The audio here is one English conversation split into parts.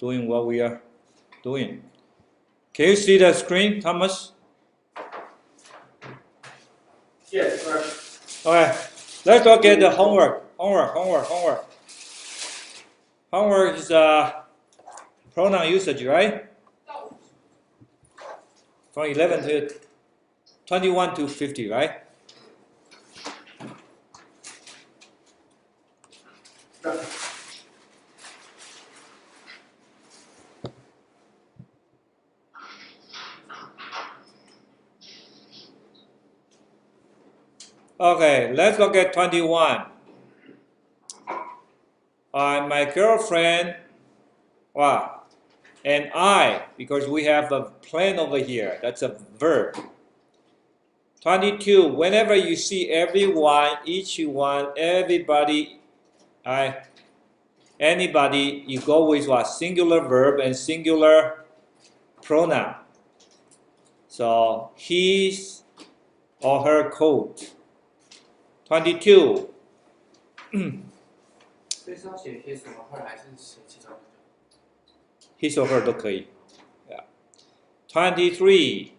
doing what we are doing. Can you see the screen, Thomas? Yes, sir. Okay, let's look at the homework. Homework is pronoun usage, right? From 11 to 21 to 50, right? Okay, let's look at 21. My girlfriend, wow, and I, because we have a plan over here, that's a verb. 22, whenever you see everyone, each one, everybody, anybody, you go with what? Singular verb and singular pronoun. So, his or her coat. 22. 这是要写 his or her 还是写其中一个 His or her 都可以。Yeah. 23.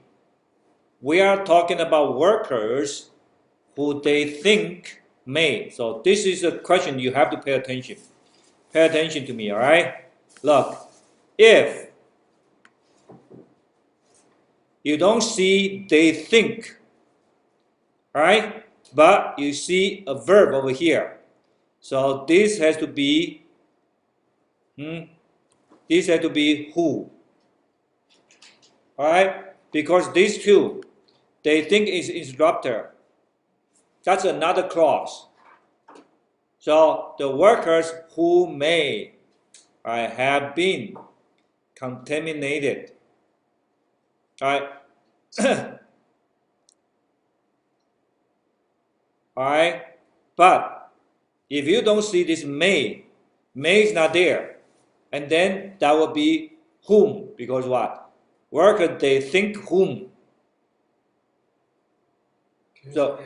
We are talking about workers who they think may. So this is a question you have to pay attention. Pay attention to me, all right? Look, if you don't see they think, all right? But you see a verb over here. So this has to be who. All right? Because these two, they think is instructor. That's another clause. So the workers who may have been contaminated. All right? All right? But if you don't see this may is not there. And then that will be whom, because what? Workers, they think whom. So,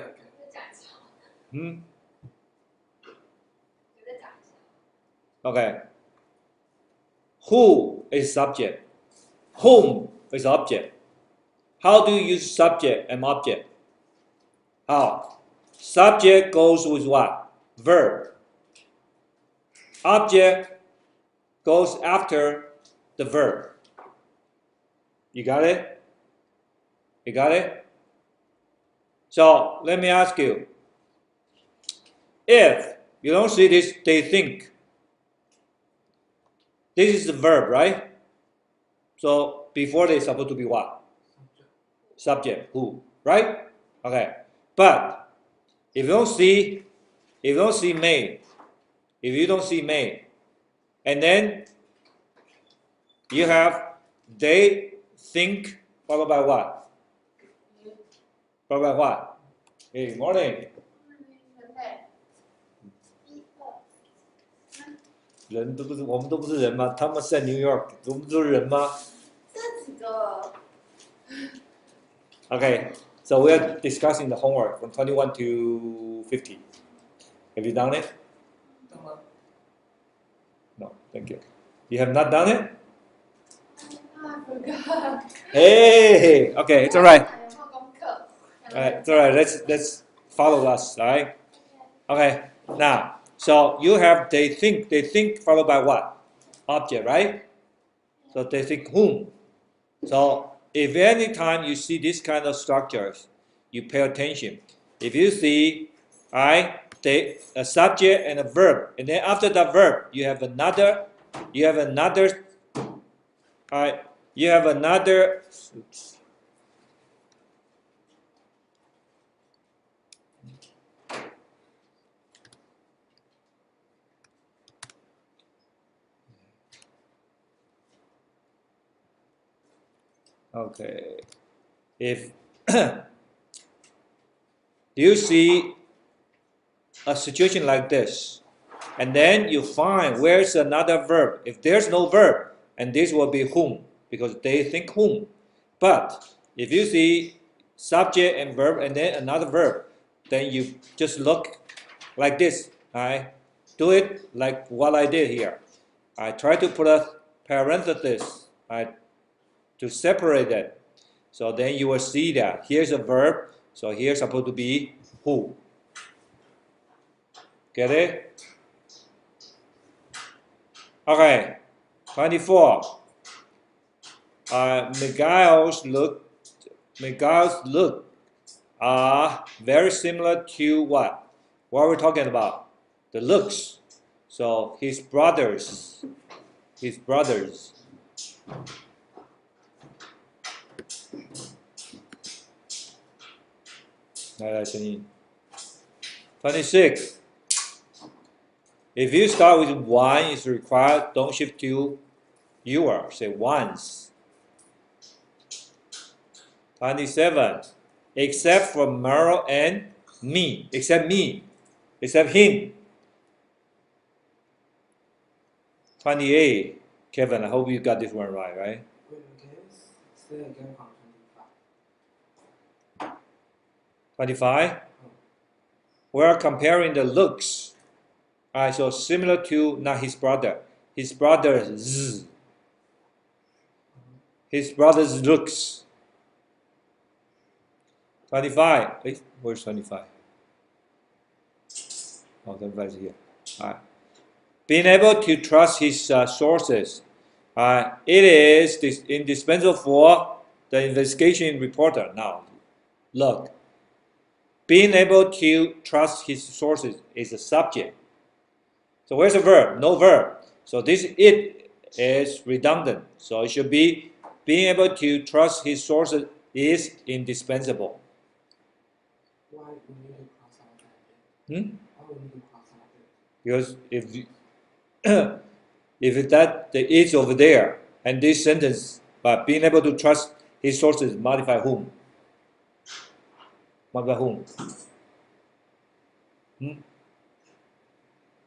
okay. Who is subject? Whom is object. How do you use subject and object? How? Subject goes with what? Verb. Object goes after the verb. You got it? You got it? So let me ask you. If you don't see this, they think. This is the verb, right? So before they supposed to be what? Subject, who, right? Okay. But if you don't see may, and then you have they think followed by what? Followed by what? Hey, morning. 人都不是，我们都不是人吗？他们是在 New York， 我们都是人吗？这几个。Okay, so we are discussing the homework from 21 to 50. Have you done it? No, thank you. You have not done it? I forgot. Hey, okay, it's all right. It's all right. Let's follow us, all right? Okay, now. So you have they think followed by what? Object, right? So they think whom. So if any time you see this kind of structures, you pay attention. If you see a subject and a verb, and then after the verb you have another okay. If you see a situation like this, and then you find where's another verb. If there's no verb, and this will be whom, because they think whom. But if you see subject and verb and then another verb, then you just look like this. I do it like what I did here. I try to put a parenthesis, right, to separate it. So then you will see that here's a verb, so here's supposed to be who. Get it? Okay, 24. Miguel's look are very similar to what? What are we talking about? The looks. So his brothers. 26. If you start with one, it's required, don't shift to your, say once. 27. Except for Merle and me, except him. 28. Kevin, I hope you got this one right? Wait, okay. Say again from 25. 25. We're comparing the looks. Alright, so similar to not his brother. His brother's. His brother's looks. 25. Wait, where's 25? Oh, 25 is here. Alright. Being able to trust his sources. It is indispensable for the investigation reporter. Now, look. Being able to trust his sources is a subject. So where's the verb? No verb. So this it is redundant. So it should be being able to trust his sources is indispensable. Why we need to cross out that? Why we need to cross out that? Because if that the is over there and this sentence, but being able to trust his sources modify whom? Modify whom?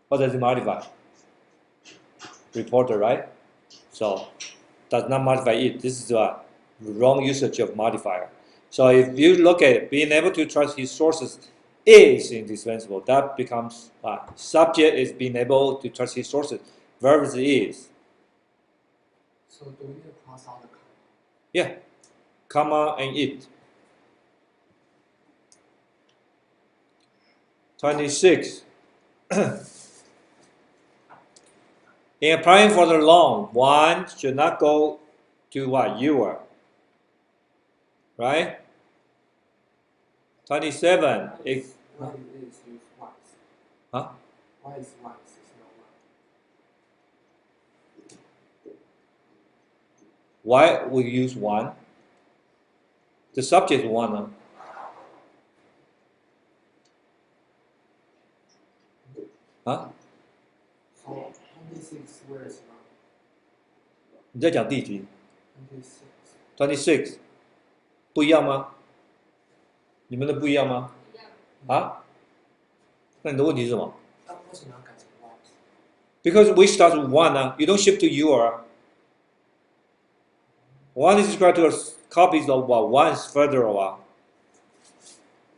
What does it modify? Reporter, right? So does not modify it. This is a wrong usage of modifier. So if you look at it, being able to trust his sources is indispensable. That becomes subject is being able to trust his sources. Verb is. So do we need to cross out the comma? Yeah, comma and it. 26. In applying for the loan, one should not go to what you are. Right? 27. Why is used once? Huh? Why is once? It's not one. Why we use one? The subject is one. Huh? So 26 where is one? 你在讲第几 26. ？26，不一样吗？你们的不一样吗？啊？那你的问题是什么那为什么要改成 once?？Because we start with one you don't shift to your. One is equal to copies of what? One is further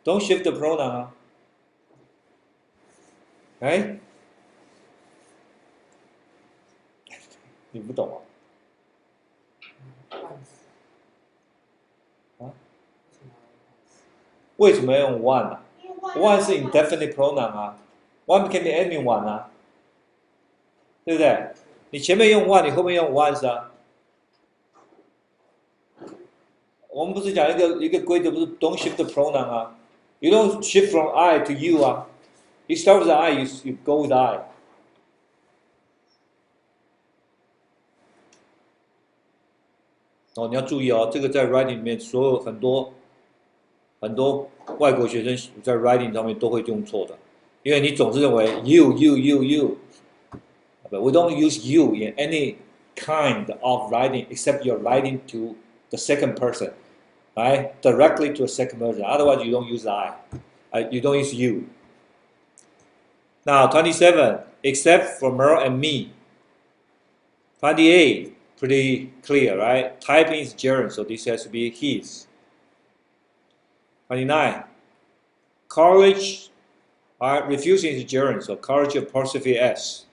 Don't shift the pronoun Right? 你不懂啊？ Once. 为什么要用 one 啊？One 是 indefinite pronoun One can be anyone 对不对？你前面用 one， 你后面用 once 我们不是讲一个规则，不是 don't shift the pronoun You don't shift from I to you You start with I, you go with I. 你要注意这个在 writing 里面，所有很多外国学生在 writing 上面都会用错的，因为你总是认为 you. But we don't use you in any kind of writing except you're writing to the second person, right? Directly to a second person. Otherwise, you don't use I. You don't use you. Now, 27, except for Merle and me. 28, pretty clear, right? Typing is gerund, so this has to be his. 29, college, refusing is gerund, so college apostrophe S.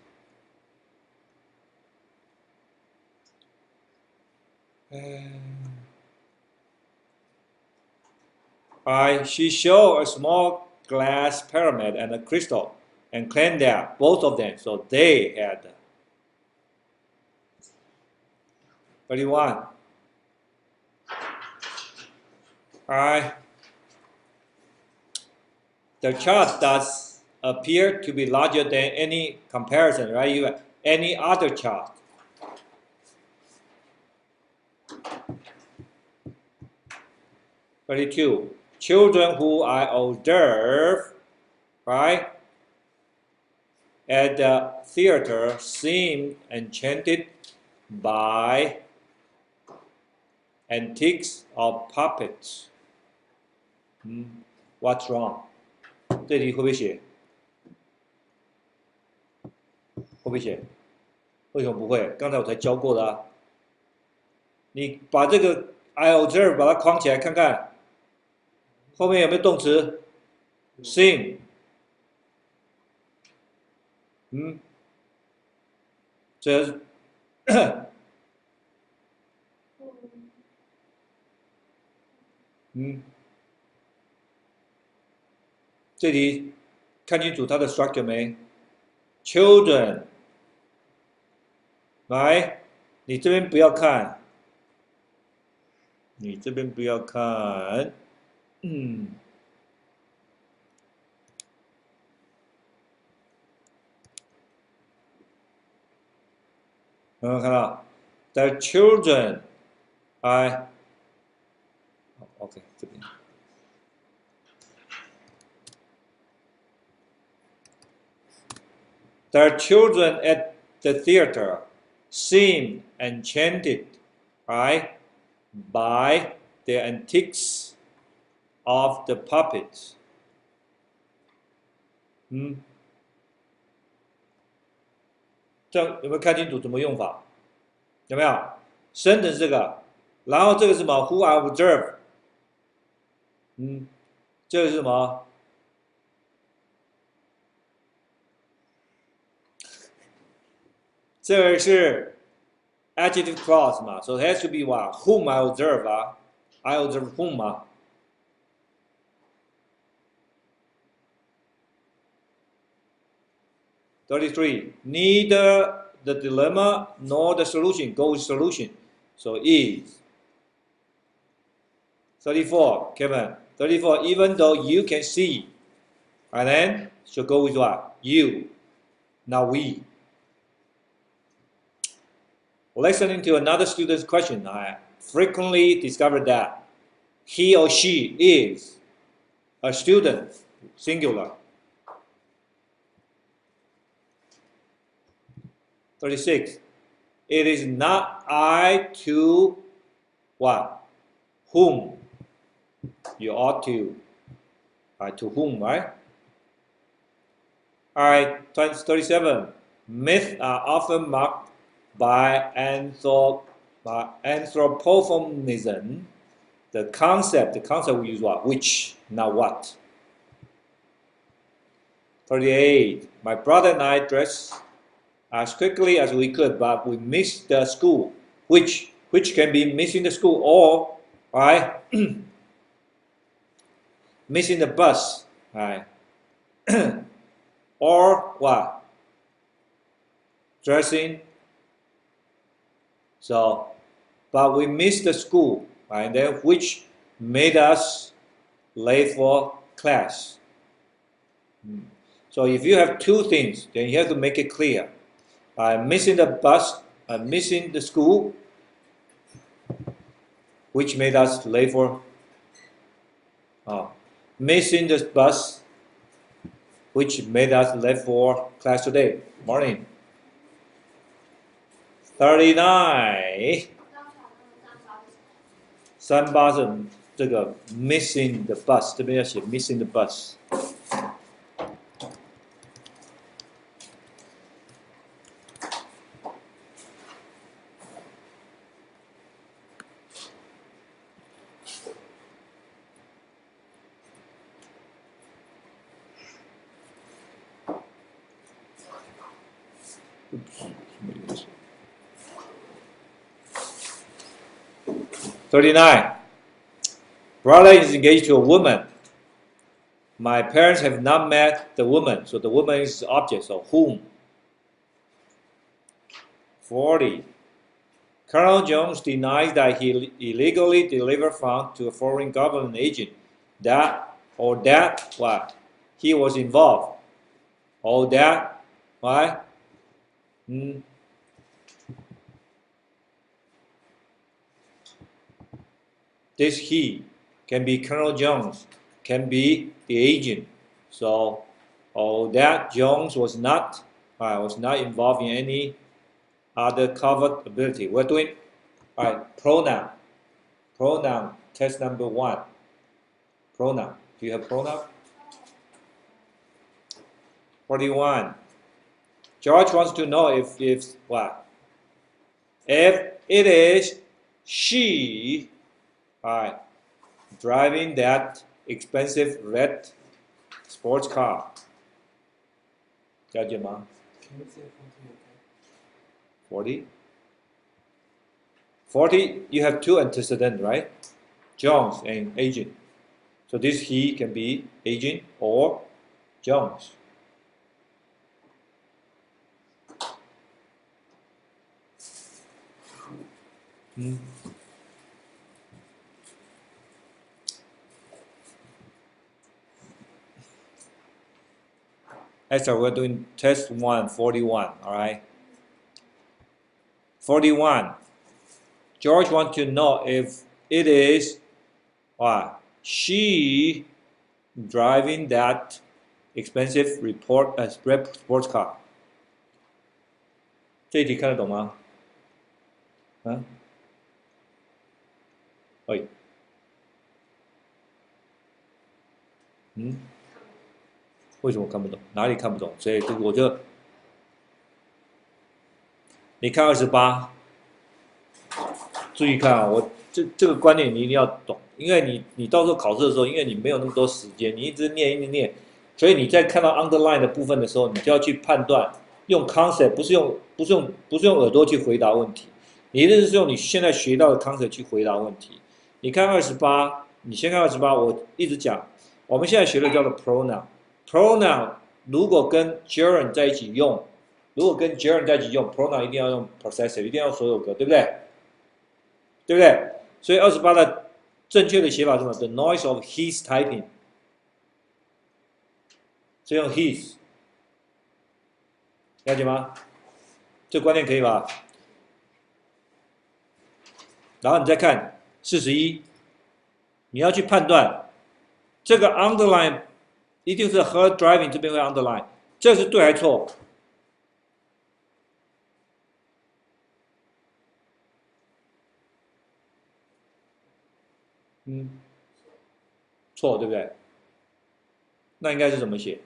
Alright, she showed a small glass pyramid and a crystal and claimed that both of them, so they had 31. Alright, the chart does appear to be larger than any comparison, right? You have any other chart. Thirty-two. Children who I observe, right, at the theater seemed enchanted by antiques of puppets. What's wrong? 这题会不会写？会不会写？为什么不会？刚才我才教过的啊。你把这个 I observe 把它框起来看看，后面有没有动词 ？sing， 这是这题看清楚它的 structure 没 ？Children， 来，你这边不要看，你这边不要看，有没有看到 ？The children， 哎 ，OK， 这边。The children at the theater seemed enchanted, right, by the antiques of the puppets. 这有没有看清楚怎么用法？有没有？生的是这个，然后这个是什么 ？Who I observe， 这个是什么？这个是 adjective clause 嘛 ，so it has to be what whom I observe 啊 ，I observe whom 啊。33. Neither the dilemma nor the solution go with solution, so is. 34. Kevin. 34. Even though you can see, and then should go with what? You. Not we. Listening to another student's question, I frequently discovered that he or she is a student, singular. 36. It is not I to what? Whom? You ought to. I to whom, right? Alright, 37. Myths are often marked by anthropomorphism. The concept we use what? Which, not what. 38. My brother and I dressed as quickly as we could, but we missed the school, which can be missing the school or, right, missing the bus, right, or what, dressing. So, but we missed the school, right, and then which made us late for class. So if you have two things, then you have to make it clear. Missing the bus, missing the school, which made us late for. Missing the bus, which made us late for class today. Morning. 39. 38是这个 missing the bus， 这边要写 missing the bus。39. Brother is engaged to a woman. My parents have not met the woman, so the woman is the object, so whom? 40. Colonel Jones denies that he illegally delivered funds to a foreign government agent. That what? He was involved. Or that what? This he can be Colonel Jones, can be the agent. So, that Jones was not involved in any other covered ability. We're doing pronoun. Pronoun test number 1. Pronoun. Do you have pronoun? 41. George wants to know if what? If it is she, driving that expensive red sports car. 了解吗 Can you say 40? 40 again? 40, you have 2 antecedents, right? Jones and agent. So this he can be agent or Jones. Esther, we're doing test 1, 41, all right? 41. George wants to know if it is she driving that expensive sports car. 这一题看得懂吗？为什么看不懂？哪里看不懂？所以我就你看28，注意看啊，我这个观念你一定要懂，因为你到时候考试的时候，因为你没有那么多时间，你一直念，所以你在看到 underline 的部分的时候，你就要去判断，用 concept 不是用耳朵去回答问题，你一定是用你现在学到的 concept 去回答问题。你看28，你先看28，我一直讲，我们现在学的叫做 pronoun。pronoun 如果跟 gerund 在一起用，pronoun 一定要用 possessive， 一定要所有格，对不对？对不对？所以28的正确的写法是什么 ？The noise of his typing， 是用 his， 了解吗？这观念可以吧？然后你再看41，你要去判断这个 underline 一定是 her driving 这边会 underline， 这是对还是错？错，对不对？那应该是怎么写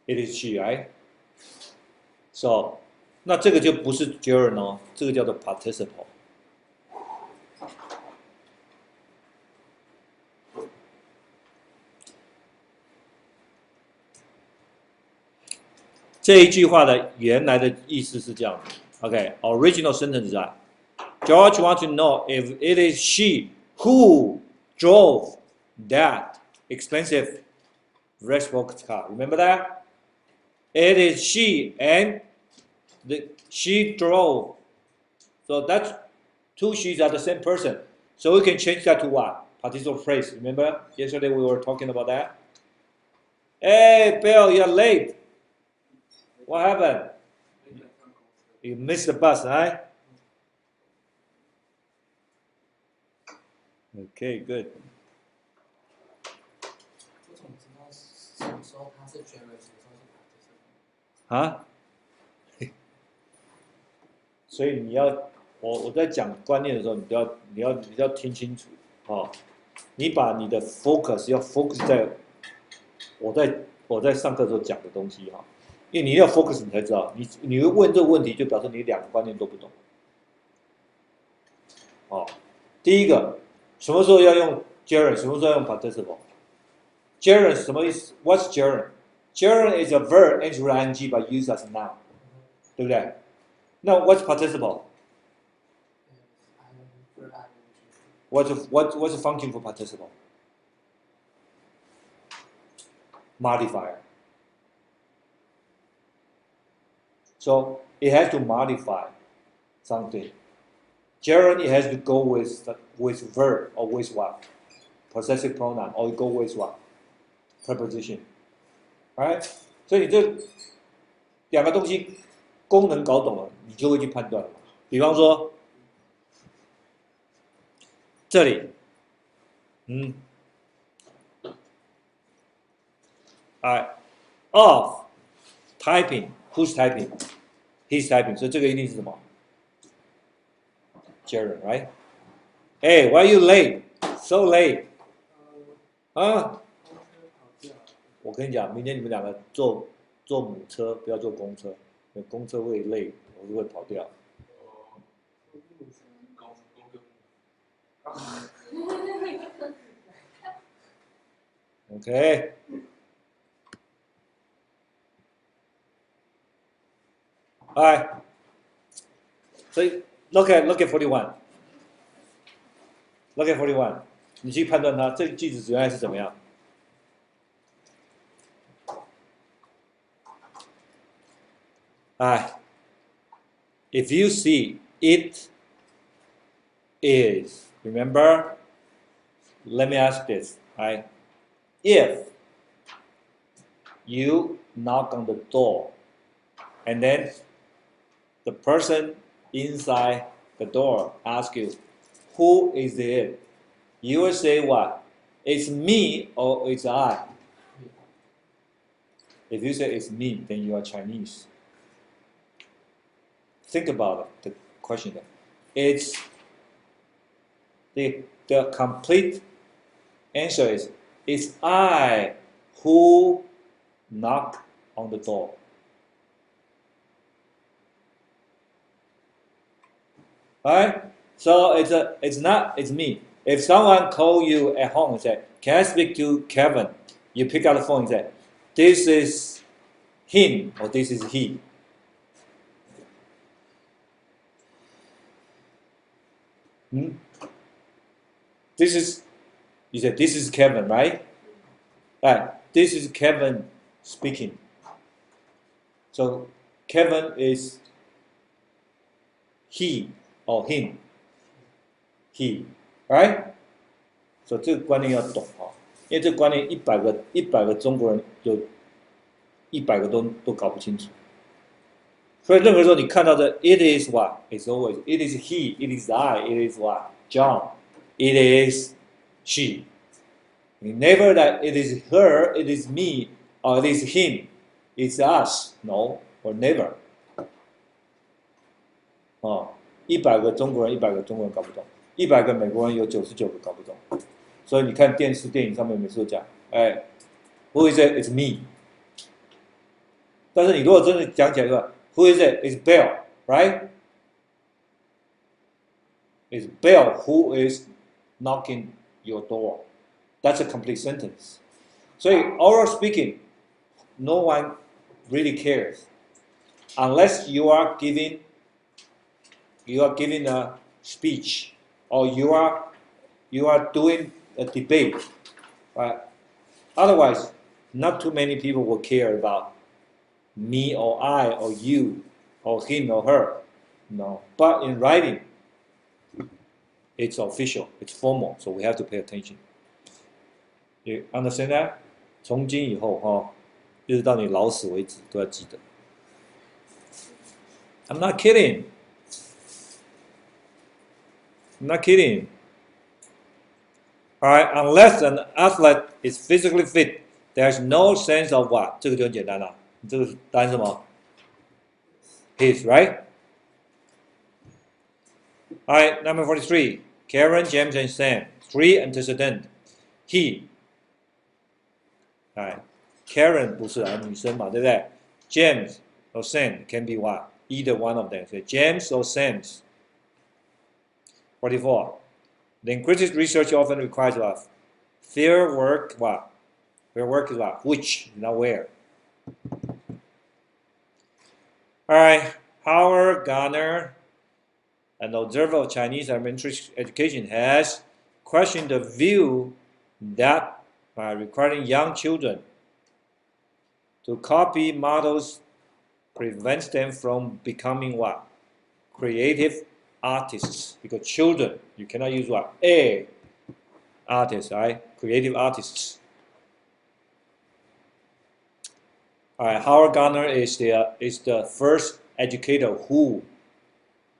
？It is she, right? So， 那这个就不是 gerund 哦，这个叫做 participle。这一句话的原来的意思是这样的 ，OK，original sentence 啊。George wants to know if it is she who drove that expensive red sports car. Remember that? It is she and she drove. So that's 2 she's are the same person. So we can change that to what? Participle phrase. Remember? Yesterday we were talking about that. Hey, Bill, you're late. What happened? You missed the bus, right? Okay, good. 我怎么知道什么时候他是 gerund，什么时候是 participle？啊？所以你要我在讲观念的时候，你要听清楚哦。你把你的 focus 要 focus 在我在上课的时候讲的东西哈，因为你要 focus 你才知道，你会问这个问题，就表示你2个观念都不懂。哦，第一个。什么时候要用 gerund？ 什么时候要用 participle？gerund 什么意思 ？What's gerund？gerund is a verb ends with ing but used as a noun， 对不对？ No, what's participle? What's the function for participle? Modifier. So it has to modify something. Generally, it has to go with verb or with what? Possessive pronoun, or go with what? Preposition. Right? 所以你这两个东西功能搞懂了，你就会去判断了。比方说这里，off typing, who's typing? He's typing. 所以这个一定是什么 ？Jared, right? Hey, why are you late? So late. 啊？我跟你讲，明天你们两个坐母车，不要坐公车，因为公车会累，我就会跑掉。Okay. All right. So look at 41. Look at 41. 你去判断它这个句子原来是怎么样。If you see it is, remember, let me ask this, right? If you knock on the door and then the person inside the door asks you, who is it? You will say what? It's me or it's I? If you say it's me, then you are Chinese. Think about it, the question. It's the complete answer is it's I who knock on the door. Right? So it's me. If someone call you at home and say, "Can I speak to Kevin?" You pick up the phone and say, "This is him" or "This is he." This is, you said, this is Kevin, right? Right. This is Kevin speaking. So Kevin is he or him. He, right? So 这个观念要懂哈，因为这个观念100个中国人有100个都搞不清楚。所以任何时候你看到的 it is what, it's always it is he, it is I, it is what, John, it is she. Never that it is her, it is me, or it is him, it's us. No, or never. 100个中国人100个中国人搞不懂，100个美国人有99个搞不懂。所以你看电视电影上面每次都讲，who is it? It's me. 但是你如果真的讲起来的话 ，who is it? It's Bill, right? It's Bill who is knocking your door. That's a complete sentence. 所以 oral speaking, no one really cares unless you are giving a speech or you are doing a debate, right? Otherwise, not too many people will care about me or I or you or him or her. No. But in writing, it's official, it's formal, so we have to pay attention. You understand that? 从今以后一直到你老死为止都要记得。I'm not kidding. I'm not kidding. Alright, unless an athlete is physically fit, there's no sense of what? 这个就很简单了。你这个答案是什么 ？His, right? Alright, number 43. Karen, James, and Sam. 3 antecedent. He. Alright. Karen 不是女生嘛，对不对 ？James or Sam can be what? Either one of them. So James or Sam's. 44. Linguistic research often requires what? Field work what? Field work is what? Which, not where. Alright. Howard Garner, an observer of Chinese elementary education, has questioned the view that by requiring young children to copy models prevents them from becoming what? Creative artists. Because children, you cannot use what? A artist, right? Creative artists. All right, Howard Gardner is the first educator who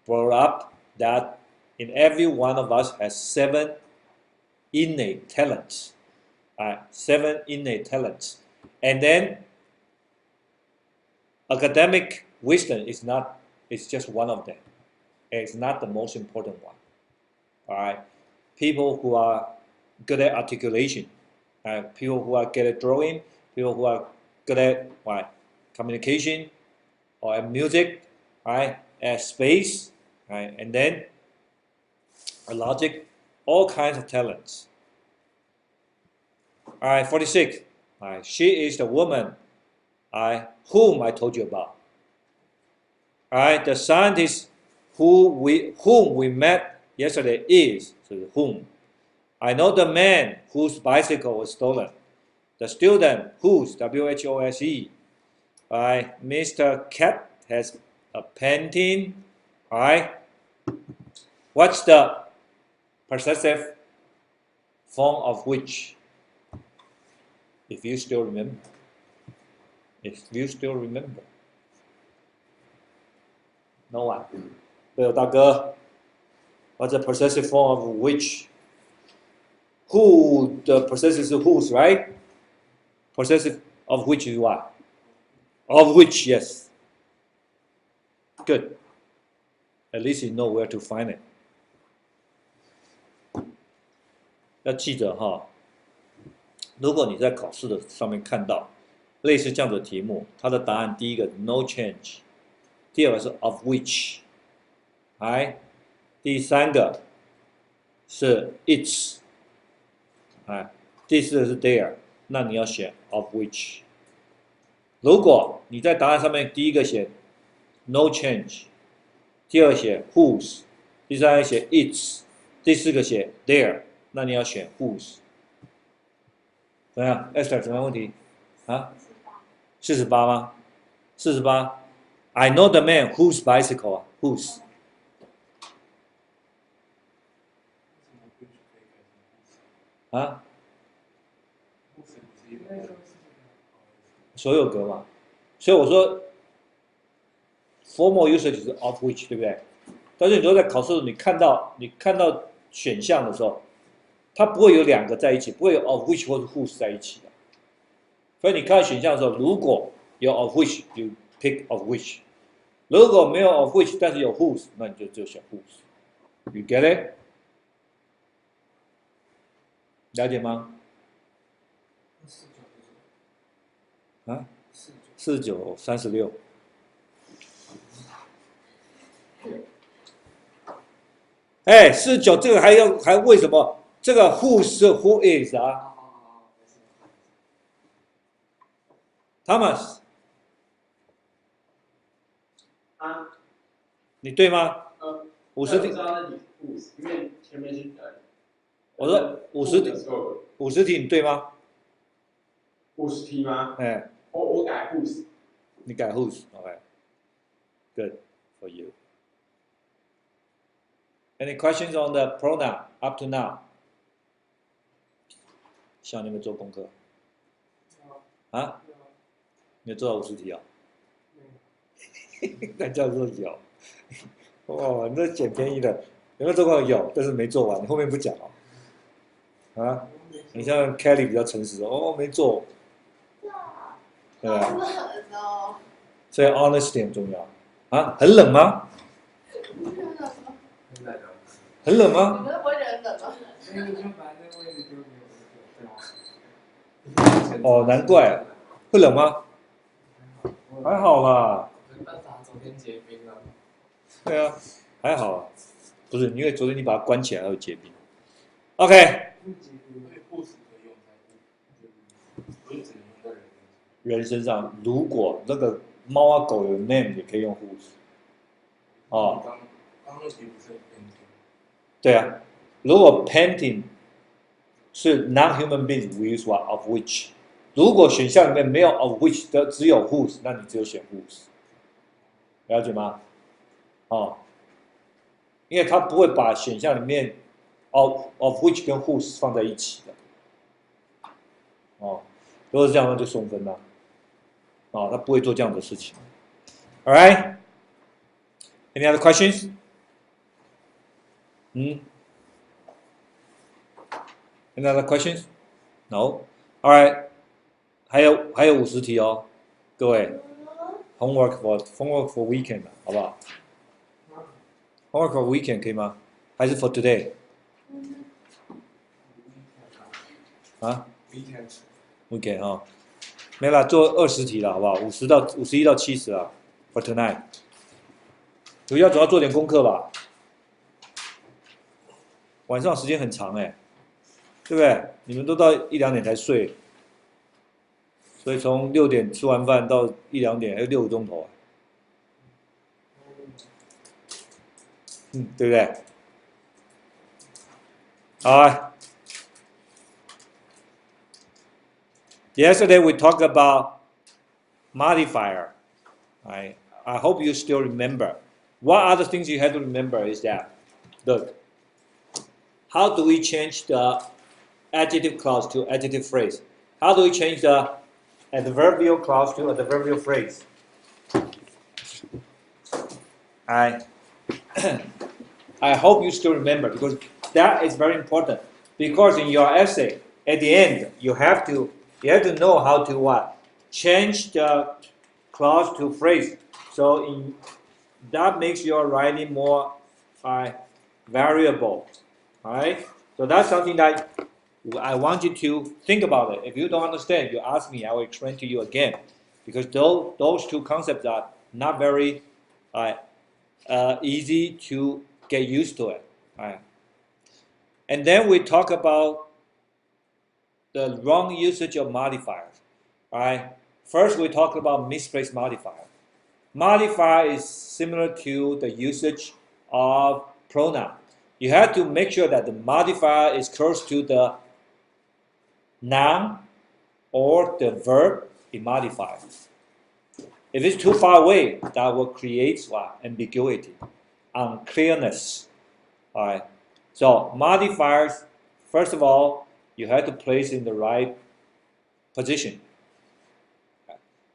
brought up that in every one of us has 7 innate talents. 7 innate talents. And then academic wisdom is just one of them. It's not the most important one. All right, people who are good at articulation, people who are good at drawing, people who are good at what? Communication or at music, right? At space, right? And then logic, all kinds of talents. All right, 46. All right, she is the woman whom I told you about. All right, the scientist whom we met yesterday is, so whom. I know the man whose bicycle was stolen. The student whose, W-H-O-S-E. All right, Mr. Cat has a painting. All right, what's the possessive form of which? If you still remember. If you still remember. No one. 对，大哥 what's the possessive form of which? Who, the possessive is whose, right? Possessive of which is what? Of which, yes. Good. At least you know where to find it. 要记得哈，如果你在考试的上面看到类似这样的题目，它的答案第一个 no change， 第二个是 of which， 哎，第三个是 its， 哎，第四个是 there， 那你要选 of which。如果你在答案上面第一个写 no change， 第二写 whose， 第三个写 its， 第四个写 there， 那你要选 whose。怎么样 ？Esther 什么问题？啊？48吗？48。I know the man whose bicycle 啊 ，whose。啊？所有格嘛。所以我说 formal usage 是 of which， 对不对？但是你说在考试的时候，你看到选项的时候，它不会有两个在一起，不会有 of which 或者 whose 在一起的。所以你看到选项的时候，如果有 of which，you pick of which； 如果没有 of which， 但是有 whose， 那你就选 whose。You get it？ 了解吗？啊？49、36。哎，49这个还为什么？这个 who 是 who is 啊 ？Thomas， 你对吗？50题，因为前面是我说50题你对吗？50题吗？哎，我改 whose， 你改 whose，OK，good for you。Any questions on the pronoun up to now？ 希望你们做功课。啊？你有做到50题啊？那叫做有。哦，你这捡便宜的。有没有做过？有，但是没做完。你后面不讲哦。啊？你像 Kelly 比较诚实哦，没做。对啊。所以 honesty 很重要。啊？很冷吗？很冷吗？你们不会觉得很冷吗？哦，难怪，会冷吗？还好啦。没办法，昨天结冰了。对啊，还好啊。不是，因为昨天你把它关起来，它会结冰。OK。人身上，如果那个猫啊狗有 name， 也可以用 whose。哦，刚问题不是 painting。对啊，如果 painting 是 non-human being we use what of which， 如果选项里面没有 of which 的只有 whose， 那你只有选 whose， 了解吗？哦，因为它不会把选项里面 of which 跟 whose 放在一起的。哦，如果是这样，那就送分了。哦，他不会做这样的事情。All right. Any other questions? 嗯 Any other questions? No. All right. 还有50题哦，各位。Homework for weekend 好不好？Homework for weekend 可以吗？还是 for today？ 啊 ？weekend 哈、哦，没啦，做20题了，好不好？51到70啊 ，for tonight。主要做点功课吧。晚上时间很长哎，对不对？你们都到1、2点才睡，所以从6点吃完饭到1、2点还有6个钟头，对不对？好啊。Yesterday we talked about modifier. I hope you still remember. What other things you have to remember is that, look, how do we change the adjective clause to adjective phrase? How do we change the adverbial clause to adverbial phrase? I hope you still remember because that is very important. Because in your essay, at the end, you have to know how to what? Change the clause to phrase. So that makes your writing more variable. Alright? So that's something that I want you to think about it. If you don't understand, you ask me, I will explain to you again. Because those two concepts are not very easy to get used to it. Right? And then we talk about the wrong usage of modifiers. Right? First, we talk about misplaced modifier. Modifier is similar to the usage of pronoun. You have to make sure that the modifier is close to the noun or the verb in modifier. If it's too far away, that will create what? Ambiguity, unclearness. All right. So modifiers, first of all, you have to place in the right position.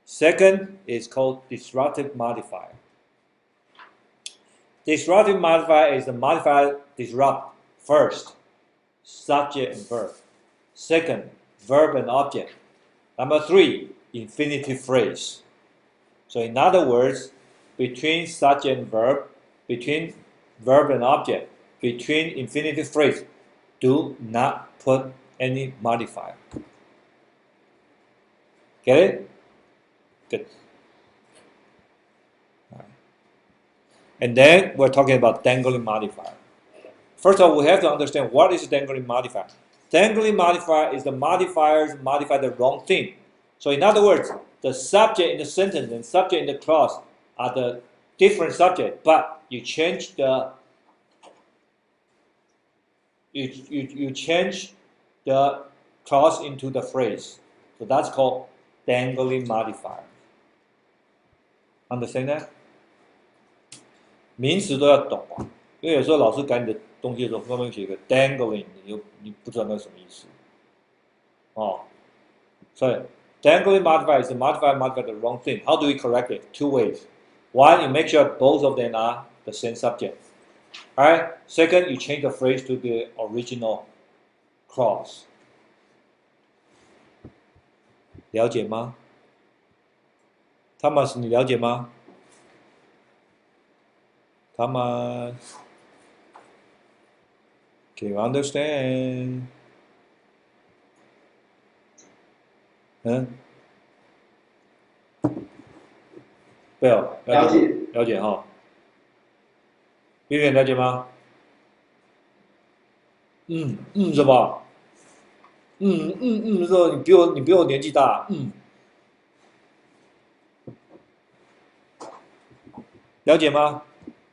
Second is called disruptive modifier. Disruptive modifier is the modifier disrupt first, subject and verb. Second, verb and object. Number 3, infinitive phrase. So in other words, between subject and verb, between verb and object, between infinitive phrase, do not put any modifier. Get it? Good. Right. And then we're talking about dangling modifier. First of all, we have to understand what is dangling modifier. Dangling modifier is the modifiers modify the wrong thing. So in other words, the subject in the sentence and subject in the clause are the different subject, but you change the you change the clause into the phrase. So that's called dangling modifier. Understand that? 名词都要懂啊，因为有时候老师改你的东西的时候，后面写一个 dangling， 你不知道那是什么意思。哦，所以 dangling modifier is a modifier modify the wrong thing. How do we correct it? 2 ways. One, you make sure both of them are the same subject. Alright? Second, you change the phrase to the original clause. 了解吗 ？Thomas， 你了解吗 ？Thomas， can you understand？ Bill， 了解哈。Vivian 了解吗？什么？说你比我年纪大，了解吗？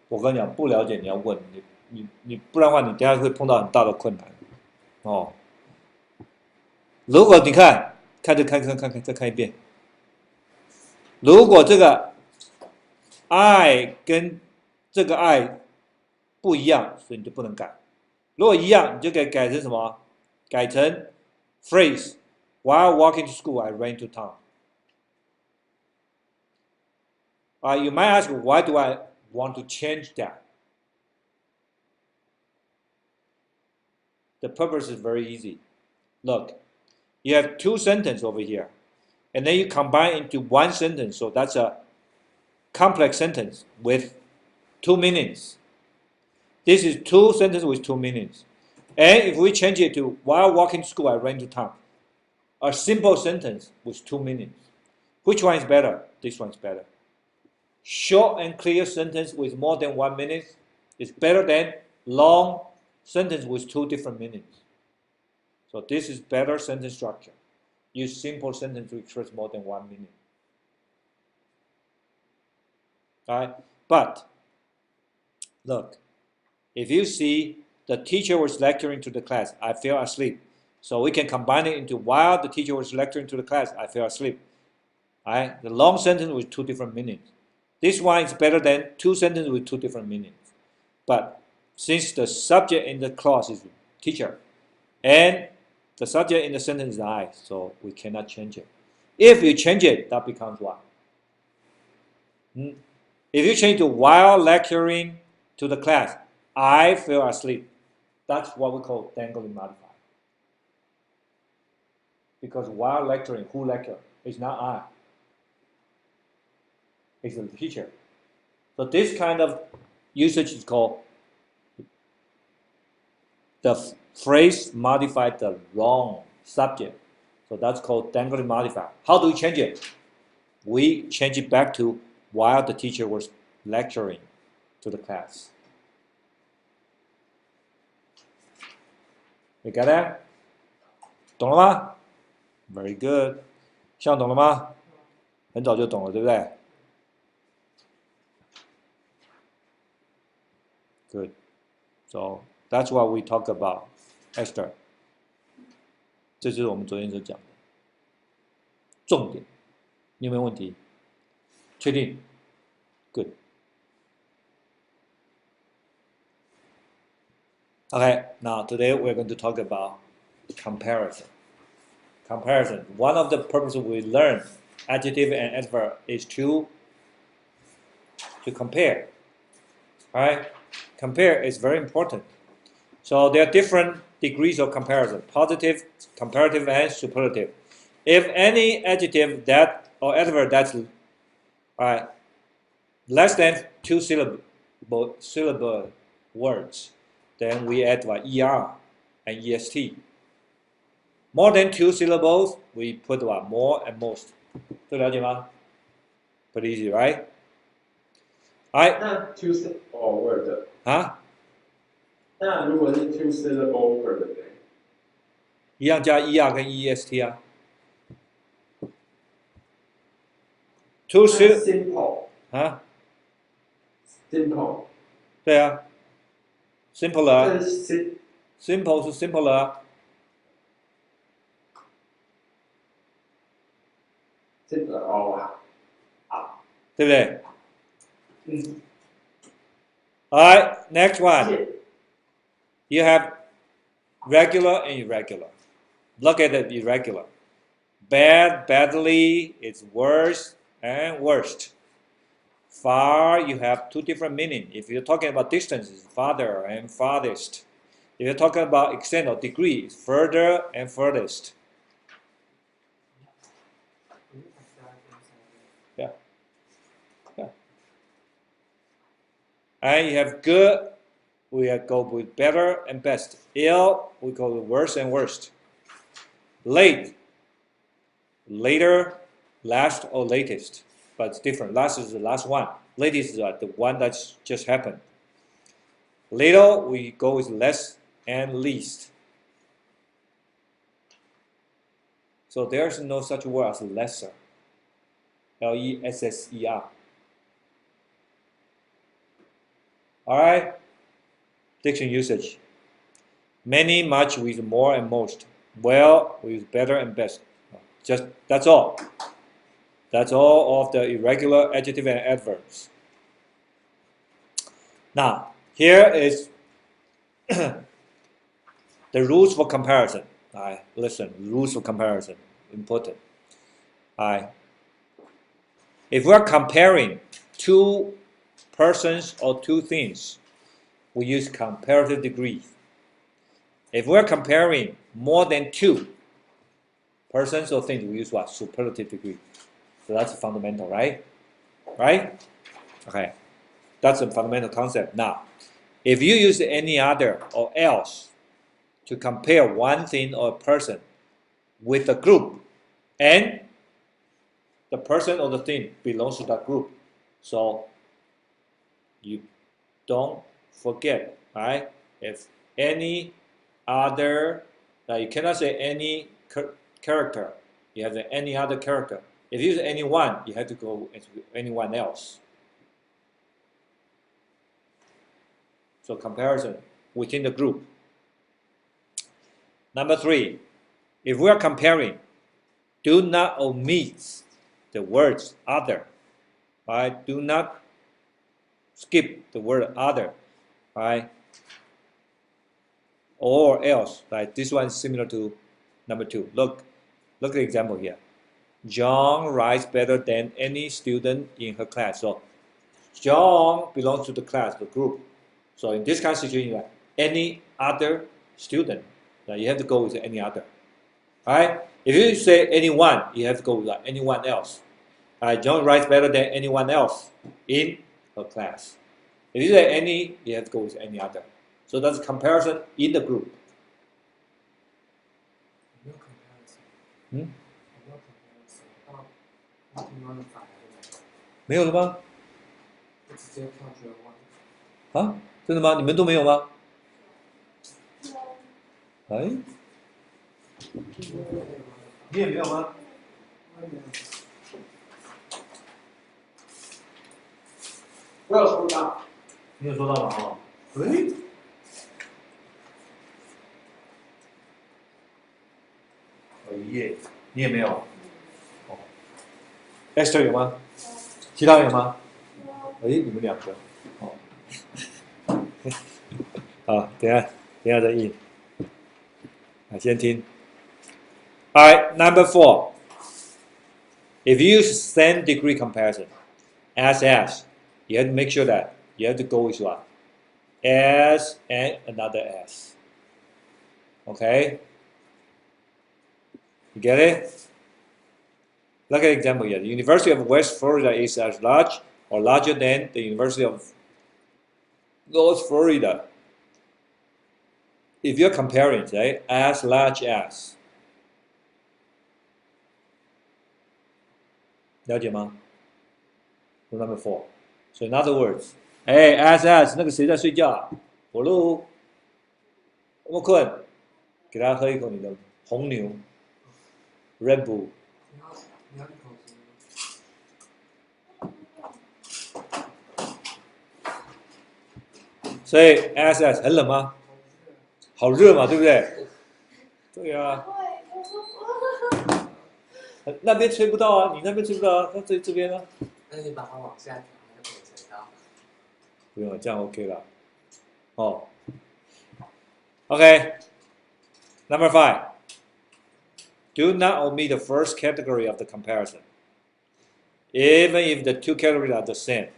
我跟你讲，不了解你要问你，不然的话你等下会碰到很大的困难哦。如果你看，再看一遍，如果这个 I 跟这个 I 不一样，所以你就不能改。如果一样，你就改成什么？改成 phrase While walking to school, I ran to town. You might ask, why do I want to change that? The purpose is very easy. Look, you have two sentences over here, and then you combine into one sentence, so that's a complex sentence with two meanings. This is two sentences with two meanings. And if we change it to while walking to school, I ran to town, a simple sentence with two meanings. Which one is better? This one is better. Short and clear sentence with more than 1 minute is better than long sentence with two different meanings. So this is better sentence structure. Use simple sentence to express more than 1 meaning. Right? But look, if you see the teacher was lecturing to the class, I fell asleep. So we can combine it into while the teacher was lecturing to the class, I fell asleep. Right? The long sentence with two different meanings. This one is better than two sentences with two different meanings. But since the subject in the clause is teacher, and the subject in the sentence is I, so we cannot change it. If you change it, that becomes what? If you change to while lecturing to the class, I fell asleep. That's what we call dangling modifier. Because while lecturing, who lecture? It's not I. It's the teacher. So this kind of usage is called the phrase modified the wrong subject. So that's called dangling modifier. How do we change it? We change it back to while the teacher was lecturing to the class. You got that? 懂了吗 Very good. 现在懂了吗？很早就懂了，对不对 Good. So that's what we talk about, Esther. 这就是我们昨天所讲的重点。你有没有问题？确定 ？Good. Okay, now today we're going to talk about comparison. Comparison. One of the purposes we learn adjective and adverb is to compare. Alright? Compare is very important. So there are different degrees of comparison: positive, comparative, and superlative. If any adjective that or adverb that's less than two syllable words, then we add what er and est. More than two syllables, we put what more and most. 这了解吗 Pretty easy, right? Alright. 那 two syllable word 啊？那如果是 two syllable word 呢？一样加 er 跟 est 啊。Two simple 啊？ simple 对啊 ，simpler 但是 simple 是 simpler 啊， simple 哦好，对不对嗯， ？Alright, next one. You have regular and irregular. Look at the irregular. Bad, badly, it's worse and worst. Far, you have two different meanings. If you're talking about distance, it's farther and farthest. If you're talking about extent or degree, it's further and furthest. Yeah. Yeah. And you have good, we go with better and best. Ill, we go with worse and worst. Late, later, last or latest. But it's different. Last is the last one. Latest is the one that's just happened. Little, we go with less and least. So there's no such word as lesser. Lesser. All right. Diction usage. Many, much with more and most. Well with better and best. Just that's all. That's all of the irregular adjective and adverbs. Now, here is the rules for comparison. Listen, rules for comparison, important. If we're comparing two persons or two things, we use comparative degree. If we're comparing more than two persons or things, we use what? Superlative degree. So that's fundamental, right? Right? Okay. That's a fundamental concept. Now, if you use any other or else to compare one thing or a person with a group, and the person or the thing belongs to that group, so you don't forget, right? If any other, you cannot say any character. You have to any other character. If you use any one, you have to go into anyone else. So comparison within the group. Number 3, if we are comparing, do not omit the words other. Right? Do not skip the word other. Right? Or else. Right? This one is similar to number 2. Look at the example here. John writes better than any student in her class. So John belongs to the class, the group. So in this kind of situation, any other student, you have to go with any other. Right? If you say anyone, you have to go with anyone else. John writes better than anyone else in her class. If you say any, you have to go with any other. So that's a comparison in the group. No comparison. 嗯，有没有 comparison？到听到的反来的没有了吗？就直接跳追问。啊，真的吗？你们都没有吗？哎，你也没有吗？我有收到。你有收到吗？哦，哎，耶，你也没有。哦 Esther 有吗？其他人有吗？哎，你们两个。哦。好，等一下再印。先听。Alright, number 4. If you use same degree comparison, as, you have to make sure that you have to go with what? As and another as. Okay? You get it? Look at the example here. The University of West Florida is as large or larger than the University of North Florida. If you're comparing, say, as large as. 了解吗 ？Number 4. So in other words, hey, as 那个谁在睡觉啊？我喽，有没有困？给他喝一口你的红牛 Red Bull。你要一口所以 as 很冷吗？好热嘛，对不对？对啊，那边吹不到啊，你那边吹不到啊，那这边呢？那你把它往下调，它就可以吹到。不用了，这样 OK 了。哦，OK。Number 5. Do not omit the first category of the comparison, even if the two categories are the same.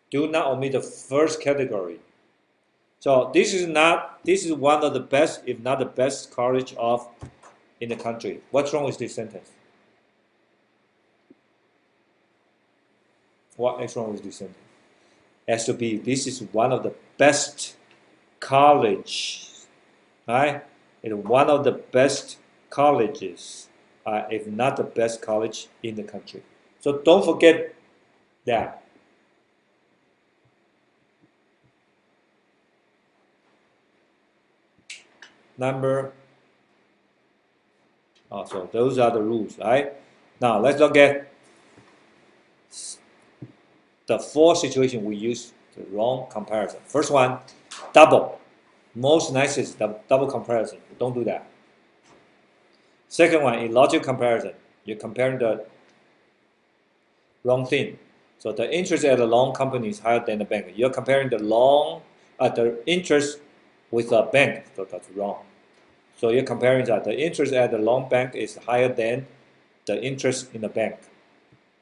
Do not omit the first category. So this is one of the best, if not the best, college in the country. What's wrong with this sentence? What is wrong with this sentence? Has to be, this is one of the best college, right? It's one of the best colleges, if not the best college in the country. So don't forget that. So those are the rules, right? Now let's look at the 4 situation we use The wrong comparison. First one, double. Most nicest double comparison. Don't do that. Second one, illogical comparison. You're comparing the wrong thing. So the interest at the loan company is higher than the bank. You're comparing the interest with a bank. So that's wrong. So you're comparing that the interest at the loan bank is higher than the interest in the bank.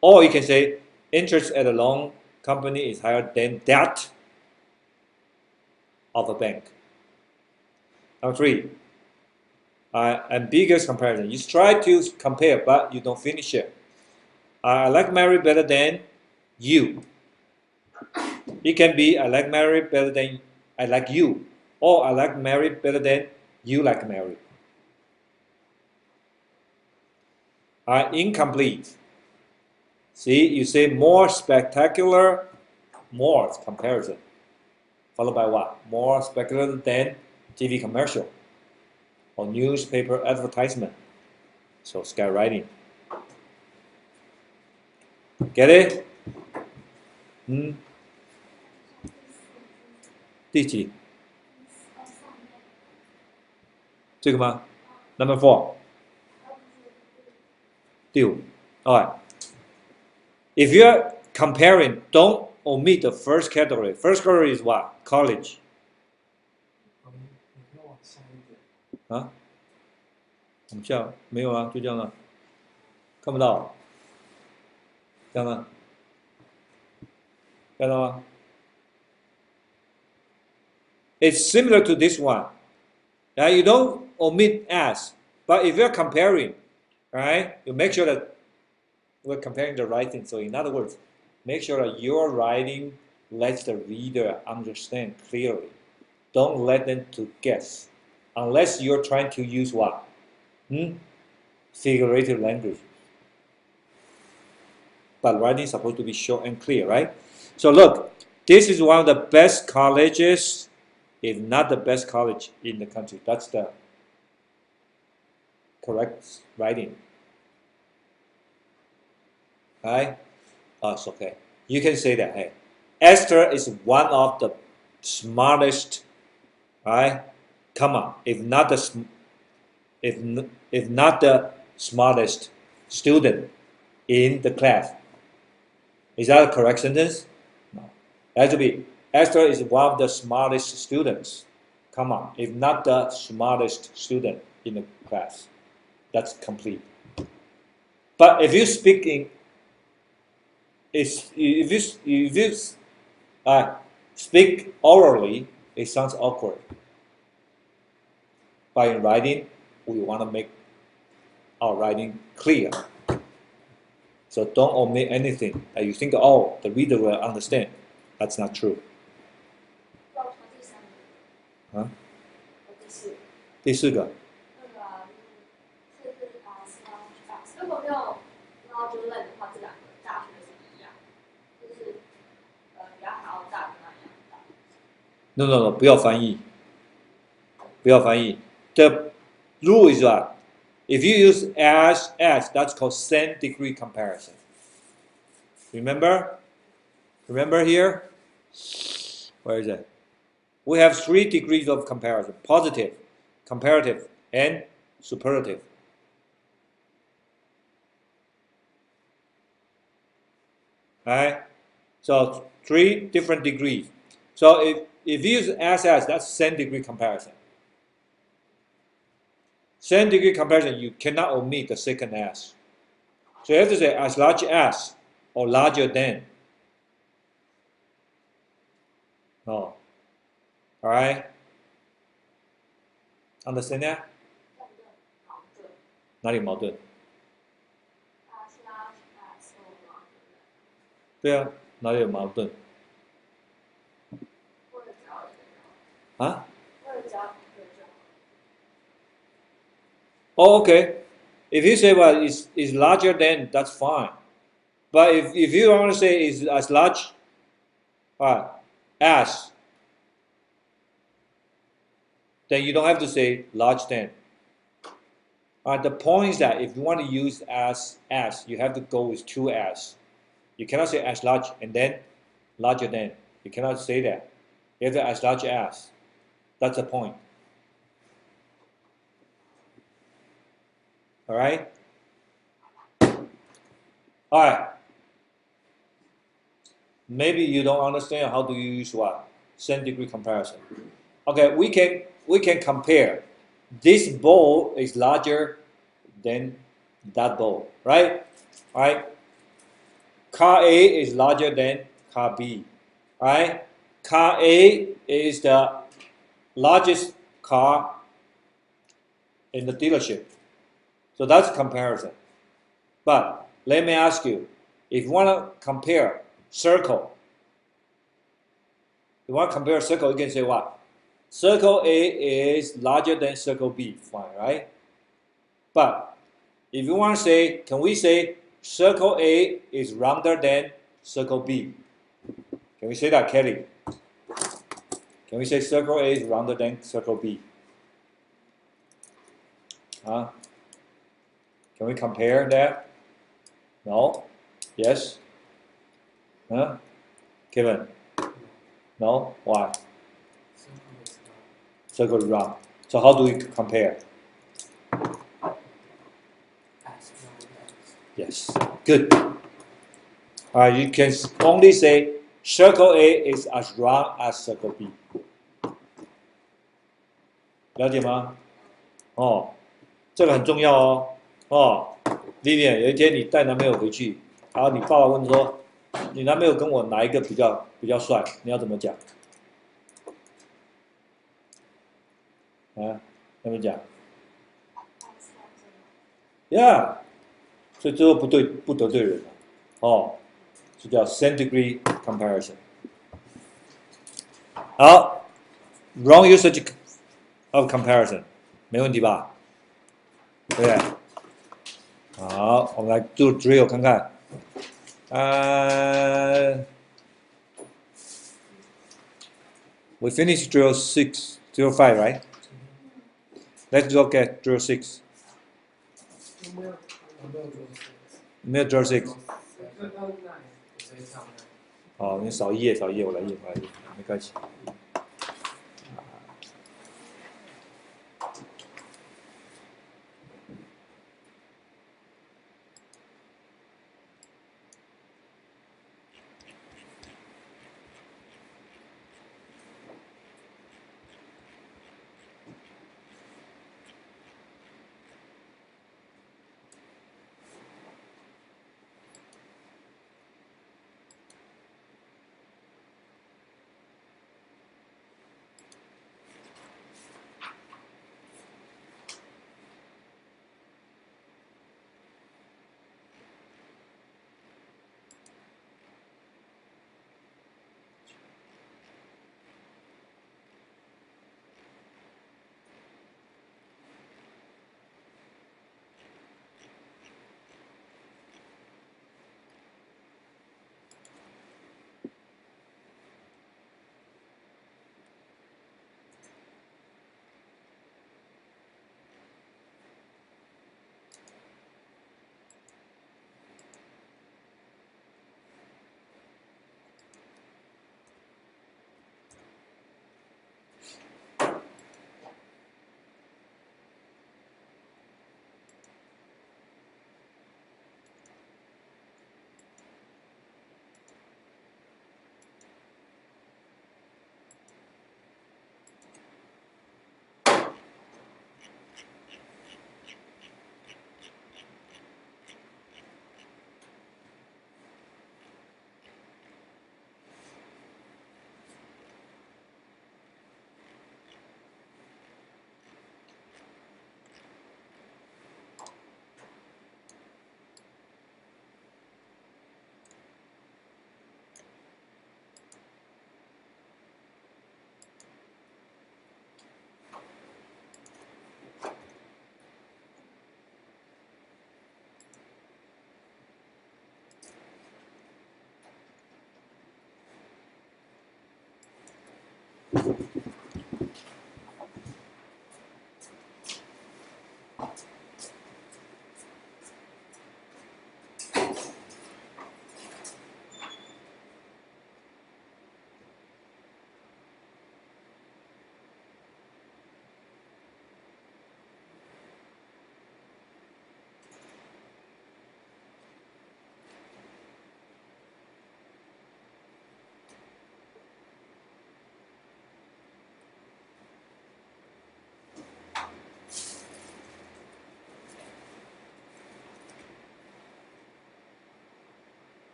Or you can say interest at the loan company is higher than that of a bank. Number three, ambiguous comparison. You try to compare, but you don't finish it. I like Mary better than you. It can be I like Mary better than I like you, or I like Mary better than you like Mary. Incomplete. See, you say more spectacular, more comparison. Followed by what? More spectacular than TV commercial or newspaper advertisement. So skywriting. Get it? 第几？这个吗？ Number 4. 第5. Alright. If you're comparing, don't omit the first category. First category is what? College. 你可以往下一点。啊？往下没有啊，就这样了。看不到。这样吗？看到吗？ It's similar to this one. Now you don't omit as, but if you're comparing, right, you make sure that we're comparing the right thing. So in other words, make sure that your writing lets the reader understand clearly. Don't let them to guess, unless you're trying to use what? Figurative language. But writing is supposed to be short and clear, right? So look, this is one of the best colleges, if not the best college in the country. That's the correct writing. Right? Oh, it's okay. You can say that. Hey, Esther is one of the smartest. Right? Come on. If not the smartest student in the class. Is that a correct sentence? No. It has to be Esther is one of the smartest students. Come on. If not the smartest student in the class. That's complete. But if you speak in if you speak orally, it sounds awkward. But in writing, we want to make our writing clear. So don't omit anything that you think, oh, the reader will understand. That's not true. 啊？第4个。如果没有 larger than 的话，这两个大学是一样，就是比较还要大的那样大。No， 不要翻译，不要翻译。The rule is that if you use as, that's called same degree comparison. Remember? Remember here? Where is it? We have 3 degrees of comparison: positive, comparative, and superlative. Alright? So 3 different degrees. So if you use as, that's same degree comparison. Same degree comparison, you cannot omit the second as. So you have to say as large as or larger than. Oh. Alright? Understand that? 哪里矛盾？对啊，哪里有矛盾？啊？ Oh, okay. If you say, well, is larger than, that's fine. But if you want to say is as large as, then you don't have to say large than. The point is that if you want to use as, you have to go with 2 as. You cannot say as large and then larger than. You cannot say that. You have to as large as. That's the point. All right? All right. Maybe you don't understand how do you use what? Same degree comparison. Okay, we can compare. This bowl is larger than that bowl, right? All right. Car A is larger than car B, right? Car A is the largest car in the dealership. So that's comparison. But let me ask you, if you want to compare circle, you can say what? Circle A is larger than circle B, fine, right? But if you want to say, can we say circle A is rounder than circle B? Can we say that, Kelly? Can we say circle A is rounder than circle B? Huh? Can we compare that? No? Yes? Huh? Kevin? No? Why? Circle is round. So how do we compare? Yes. Good. You can only say circle A is as round as circle B. 了解吗？哦，这个很重要哦。哦 ，Vivian，有一天你带男朋友回去，然后你爸爸问说，你男朋友跟我哪一个比较帅？你要怎么讲？啊，怎么讲 ？Yeah， 所以最后不得罪人了。哦，这叫 same degree comparison。好 ，wrong usage of comparison， 没问题吧？对不对？好，我们来做 drill 看看。We finished drill 6, drill 5, right? Let's look at drill 6. 没有 drill 6。哦，你少一页，我来印，没关系。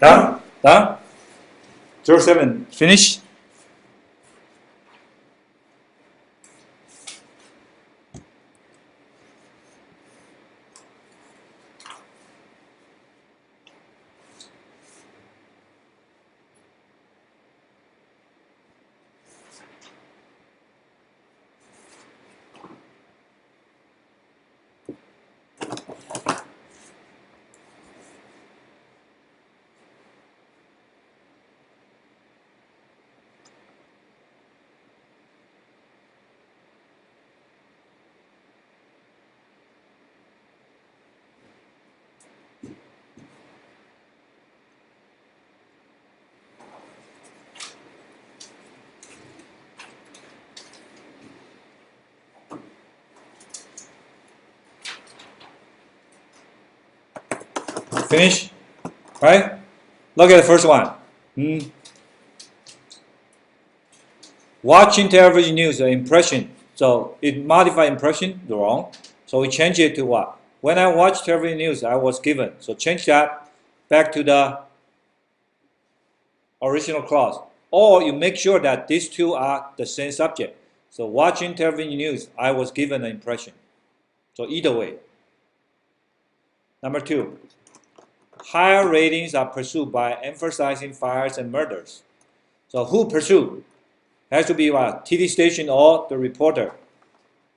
Done? Done? 07. Finish? Finish? Right? Look at the first one. Watching television news, impression. So it modified impression, wrong. So we change it to what? When I watch television news, I was given. So change that back to the original clause. Or you make sure that these two are the same subject. So watching television news, I was given an impression. So either way. Number 2, higher ratings are pursued by emphasizing fires and murders. So who pursued? Has to be what? TV station or the reporter.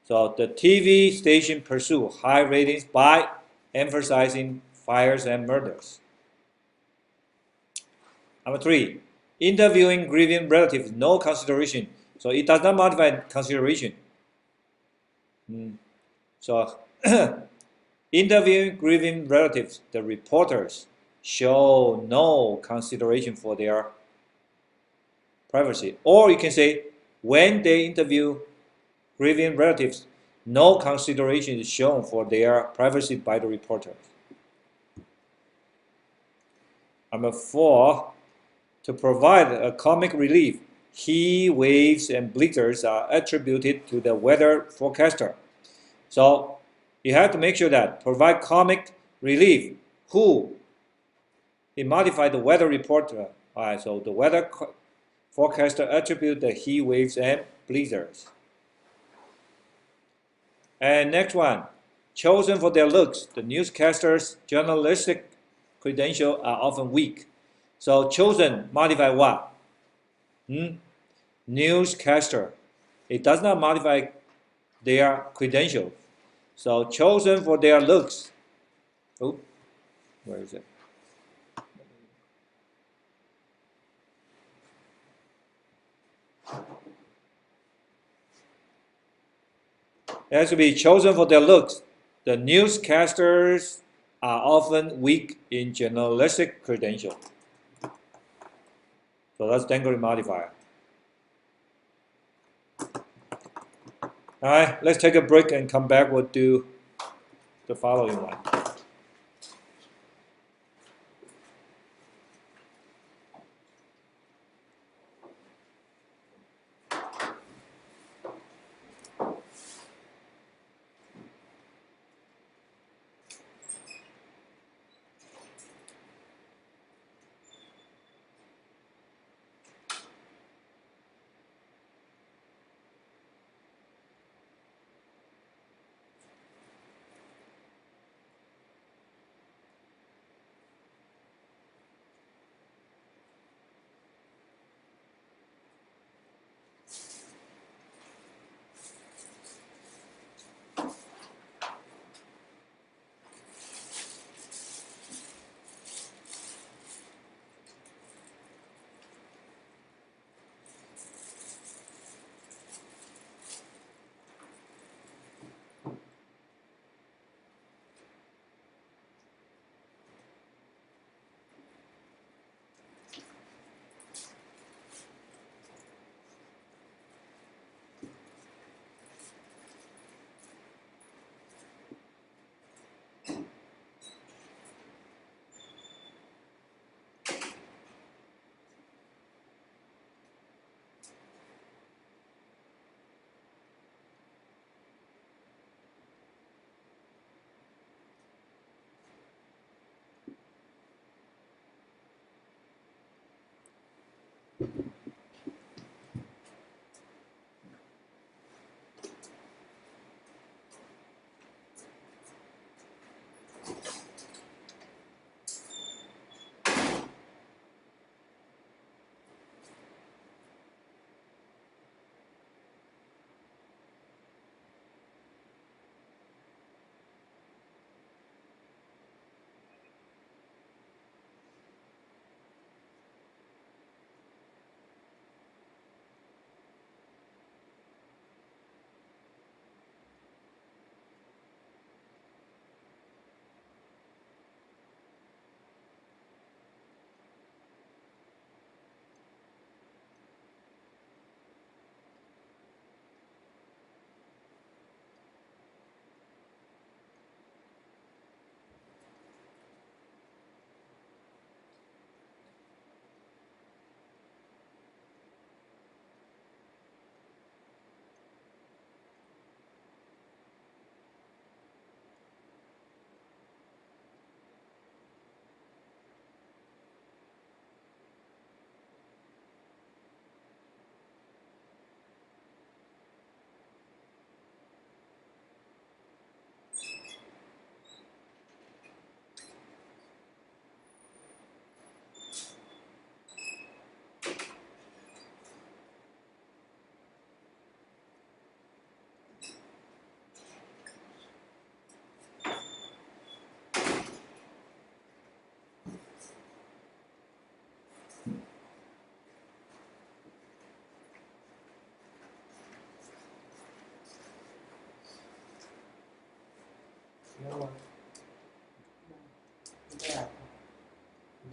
So the TV station pursue high ratings by emphasizing fires and murders. Number 3, interviewing grieving relatives, no consideration. So it does not modify consideration. So interviewing grieving relatives, the reporters show no consideration for their privacy. Or you can say, when they interview grieving relatives, no consideration is shown for their privacy by the reporters. Number 4, to provide a comic relief, heat waves and blizzards are attributed to the weather forecaster. So you have to make sure that provide comic relief. Who? He modified the weather reporter. All right, so the weather forecaster attribute the heat waves and blizzards. And next one, chosen for their looks, the newscasters' journalistic credentials are often weak. So chosen modify what? Newscaster. It does not modify their credentials. So chosen for their looks. Oh, where is it? It has to be chosen for their looks. The newscasters are often weak in journalistic credentials. So that's Dengri modifier. All right, let's take a break and come back. We'll do the following one.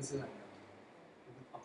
是很难，不好。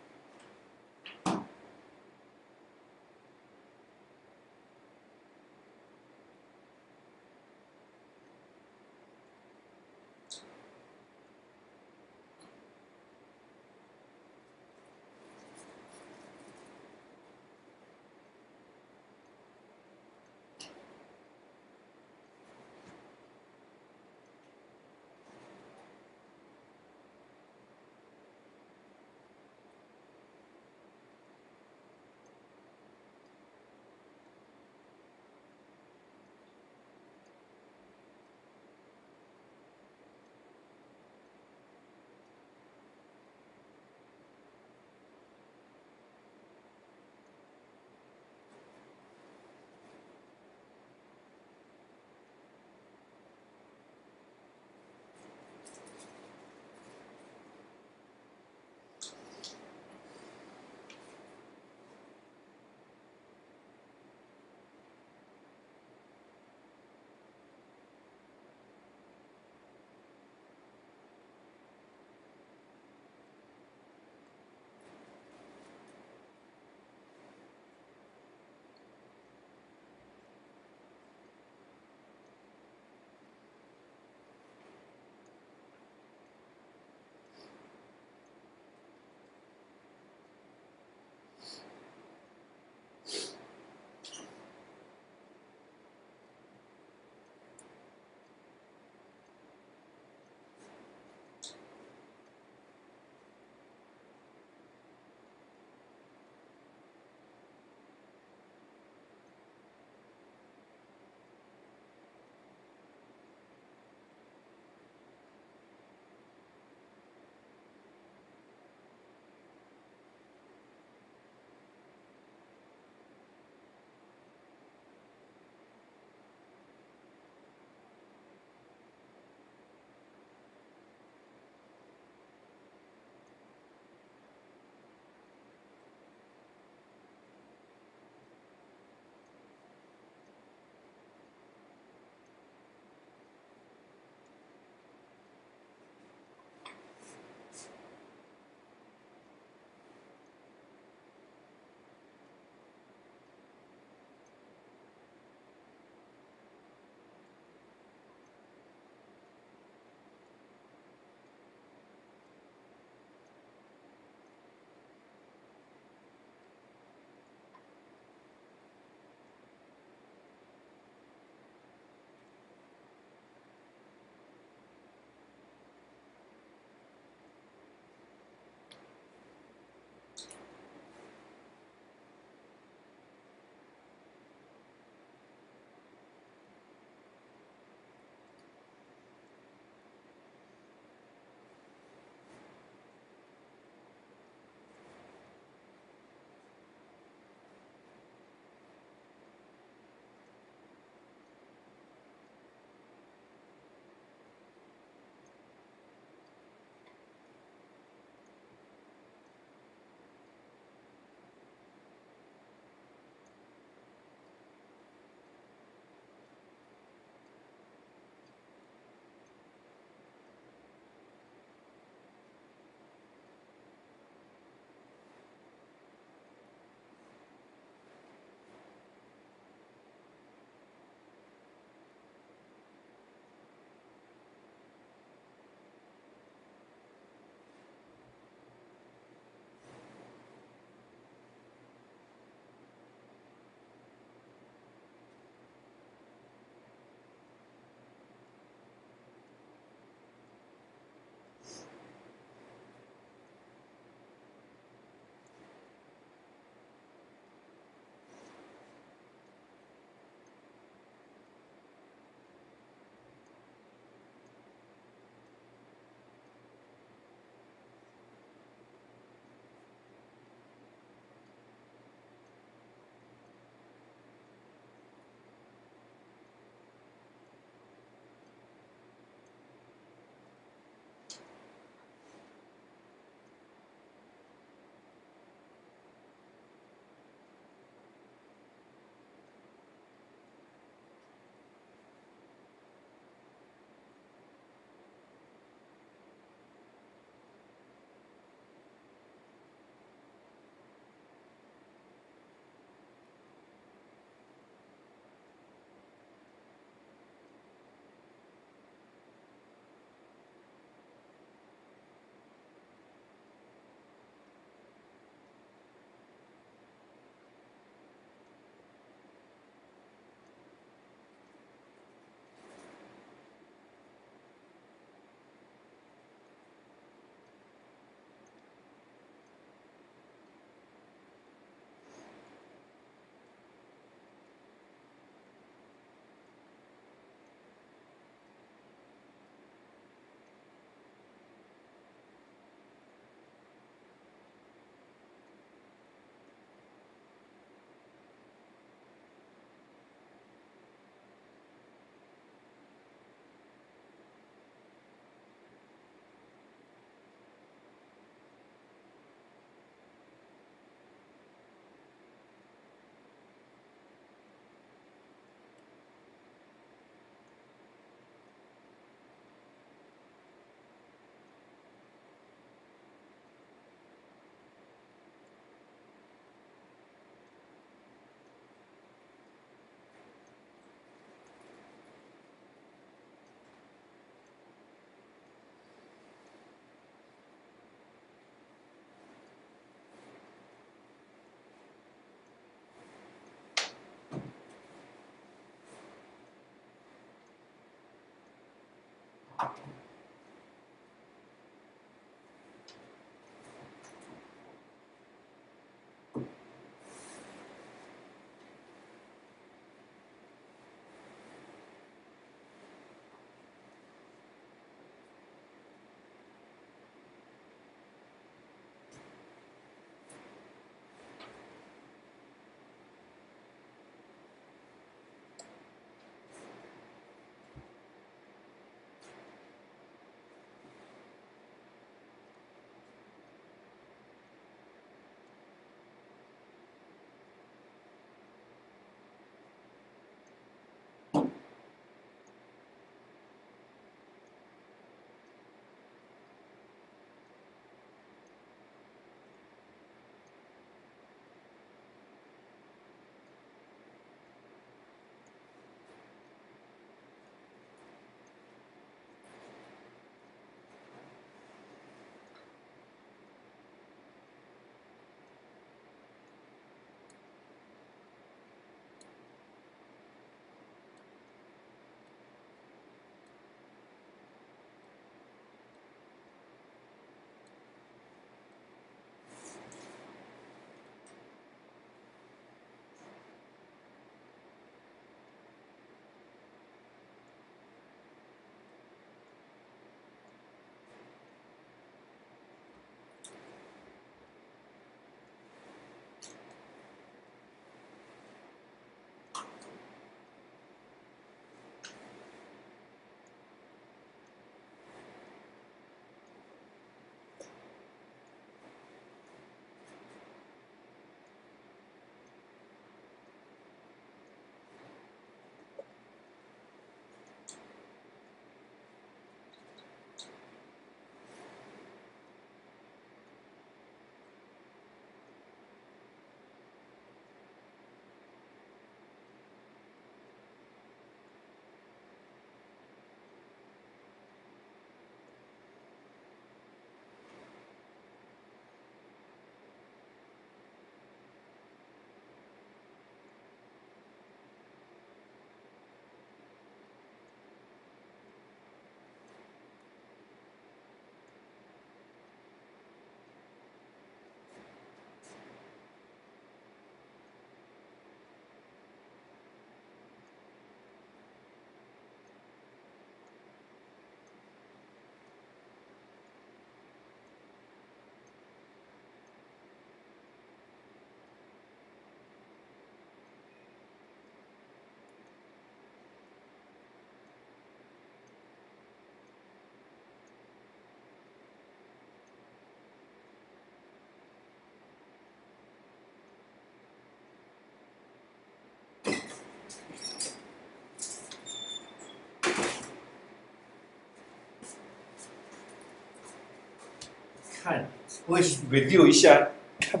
看，会 review 一下，看，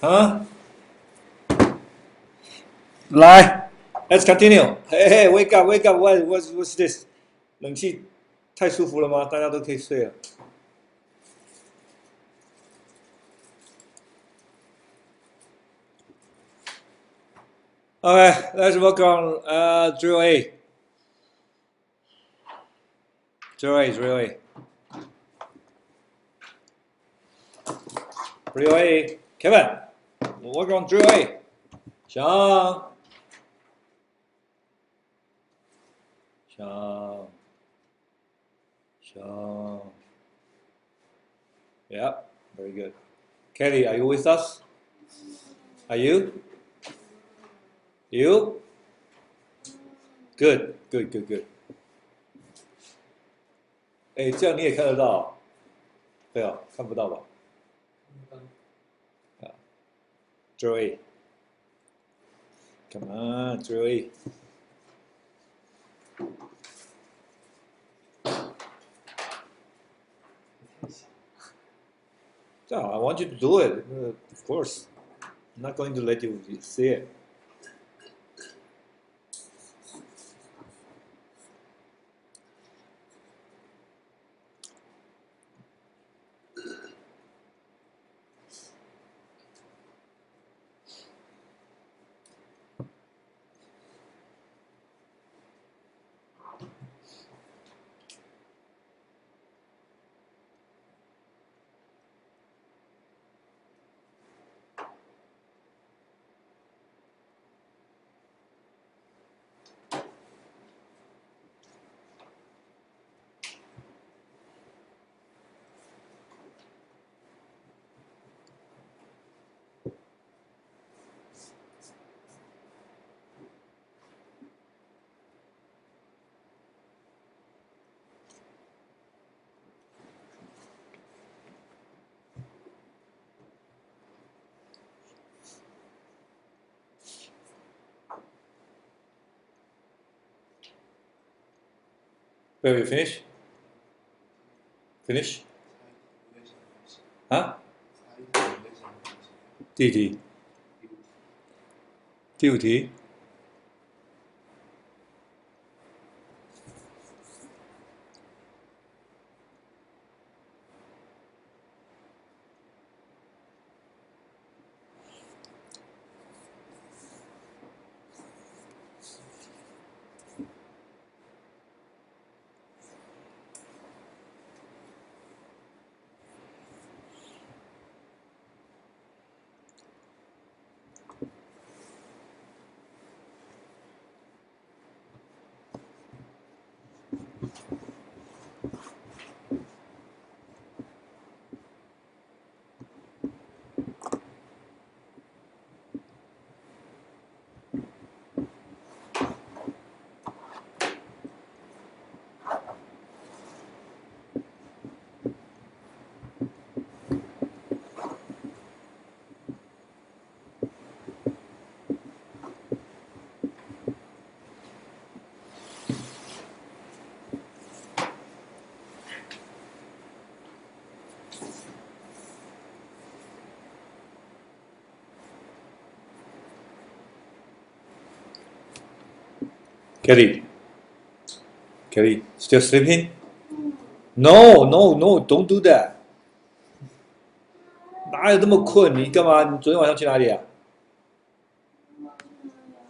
啊，来，Let's continue。嘿嘿，wake up，wake up，what's this？冷气太舒服了吗？大家都可以睡了。Okay, let's work on drill A. Drill A, drill A. Drill A. Kevin, we'll work on drill A. Sean. Sean. Sean. Yeah, very good. Kelly, are you with us? Are you? You? Good, good, good, good. 哎，这样你也看得到？对啊，看不到吧？啊，drill A. Come on, drill A. Yeah, I want you to do it. Of course. I'm not going to let you see it. Baby, finish? Finish? 啊？第几题？第五题？Kelly, Kelly, still sleeping? No, no, no, don't do that. 哪有这么困？你干嘛？你昨天晚上去哪里啊？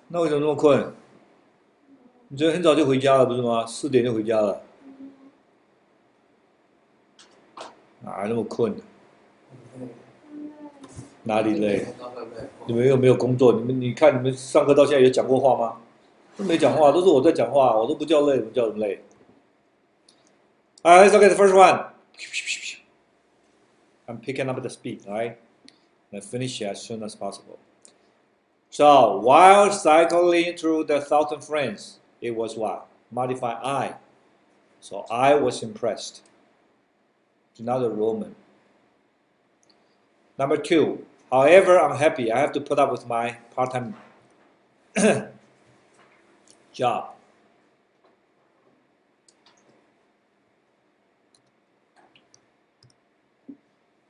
那为什么那么困？你昨天很早就回家了，不是吗？4点就回家了，哪那么困？哪里累？你们又没有工作？你看你们上课到现在有讲过话吗？都没讲话，都是我在讲话，我都不叫累，不叫人累。Alright, let's look at the first one. I'm picking up the speed, right? And finish it as soon as possible. So, while cycling through the thousand friends, it was what? Modify I. So, I was impressed. It's not a Roman. Number 2. However unhappy, I have to put up with my part-time job.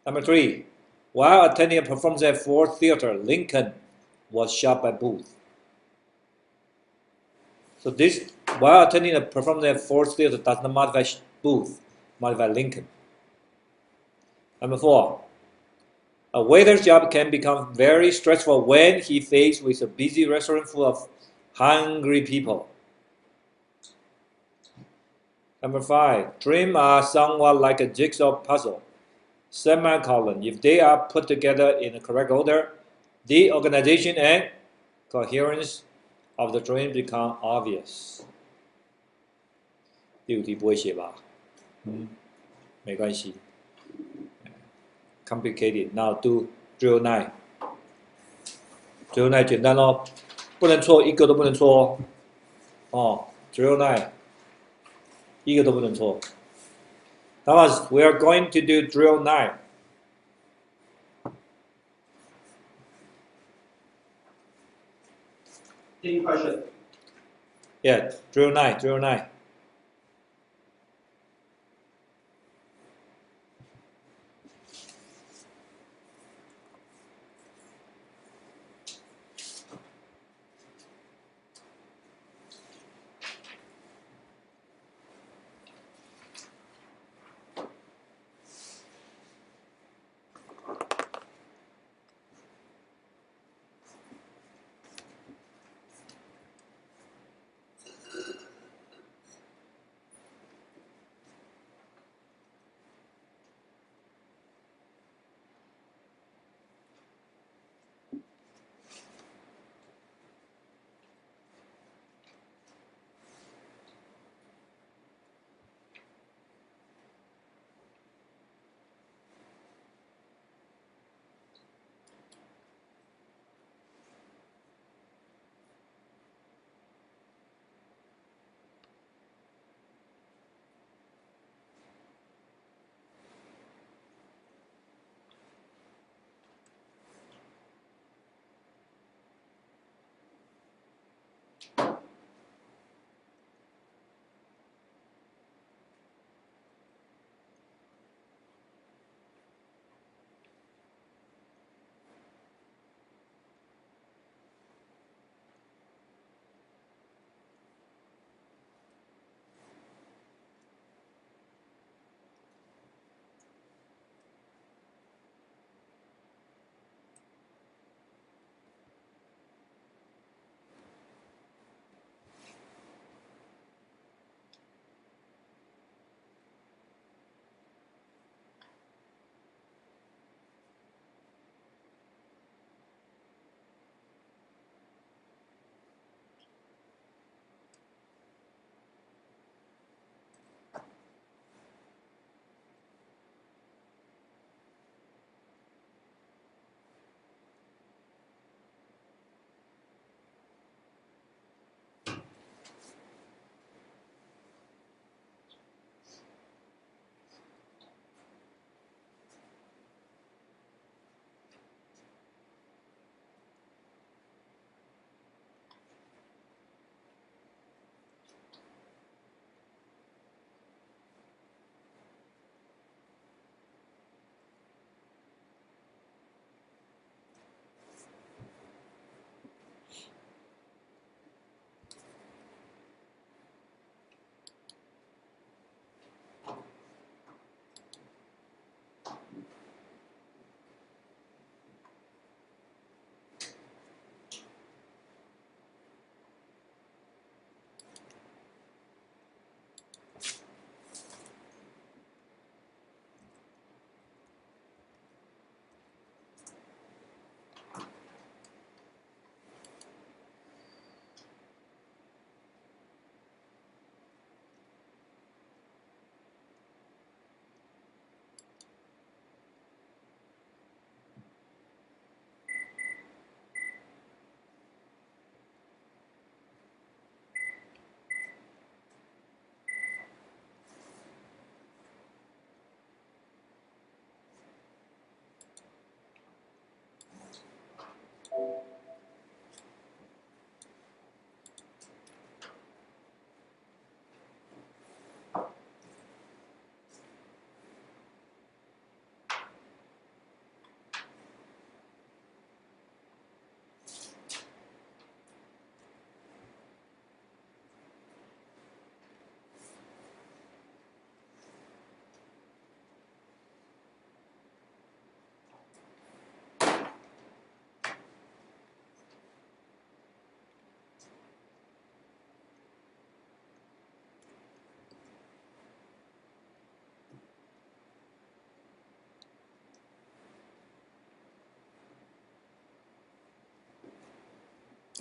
Number 3, while attending a performance at Ford Theater, Lincoln was shot by Booth. So this, while attending a performance at Ford Theater, does not modify Booth, modify Lincoln. Number 4, a waiter's job can become very stressful when he faced with a busy restaurant full of hungry people. Number 5, dreams are somewhat like a jigsaw puzzle. Semicolon, if they are put together in the correct order, the organization and coherence of the dream become obvious. 第5题不会写吧？没关系。Complicated. Now do drill 9. Drill 9简单咯，不能错，一个都不能错哦。Drill 9，一个都不能错。Thomas, we are going to do drill 9. Any question? Yeah, drill 9, drill 9.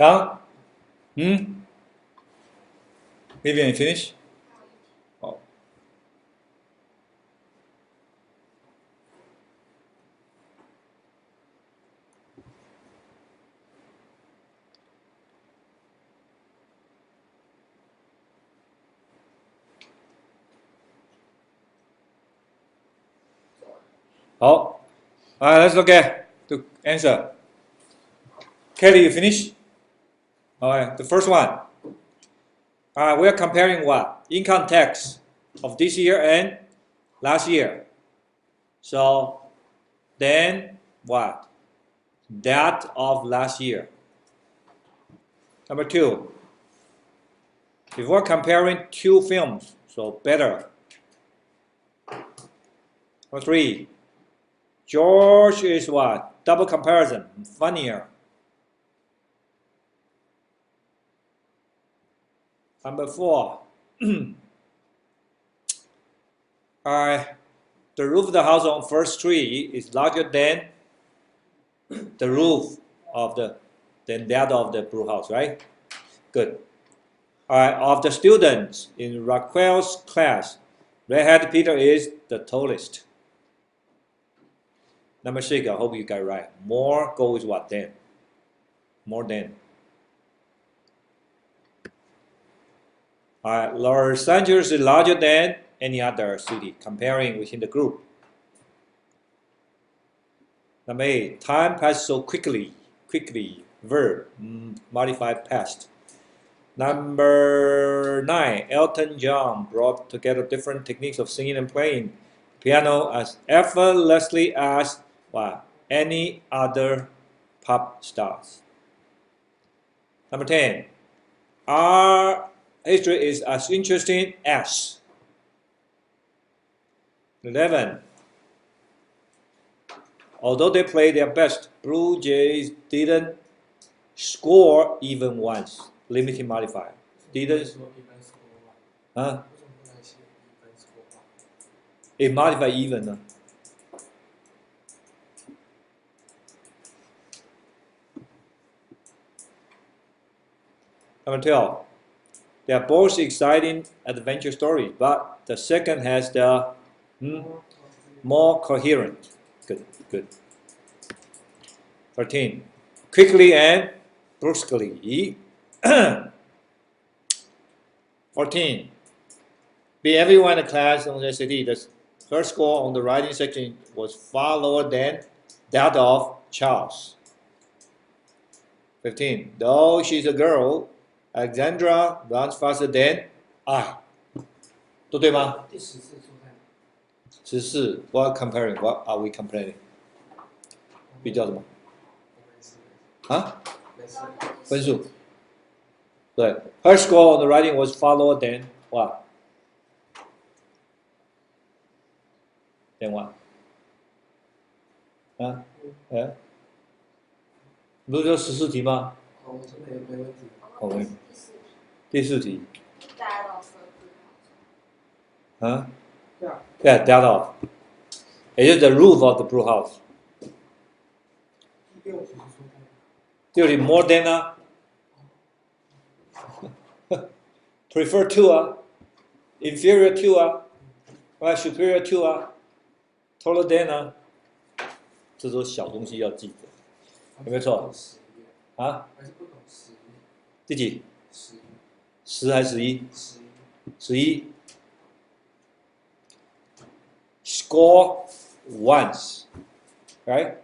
啊？嗯，Vivian, you finish? 好。好。Let's look at the answer. Kelly, you finish? Alright, the first one. We are comparing what? Income tax of this year and last year. So then what? That of last year. Number two. If we're comparing two films, so better. Number three. George is what? Double comparison, funnier. Number four. The roof of the house on first tree is larger than the roof of than that of the brew house, right? Good. Of the students in Raquel's class, redhead Peter is the tallest. Number six, I hope you got it right. More goes what then? More than. Los Angeles is larger than any other city, comparing within the group. Number eight, time passes so quickly. Quickly, verb, modified past. Number nine, Elton John brought together different techniques of singing and playing piano as effortlessly as what? Any other pop stars. Number 10, our history is as interesting as. 11, although they played their best, Blue Jays didn't score even once. Limiting modifier. Didn't. Huh? It modify even. Number 12. They are both exciting adventure stories, but the second has the more coherent. Good, good. 13. Quickly and brusquely. 14. Be everyone in the class on the SAT. Her score on the writing section was far lower than that of Charles. 15. Though she's a girl, Alexandra runs faster than I. 都对吗？第14错在哪？ 14. What comparing? What are we comparing? 比较什么？啊？分数。对。Her score on the writing was far lower than what? Than what? 啊？哎？不是说14题吗？哦，这个也没问题。好，没。第4题。啊？对啊 ，that of， 也就是 the roof of the brew house。第6题是说在哪？第6题 more than 啊，prefer to 啊 ，inferior to 啊 ，superior to 啊 ，taller than 啊，这种小东西要记得，有没有错？啊？还是不懂11？第几？10 10还是11？ 11。Score once, right?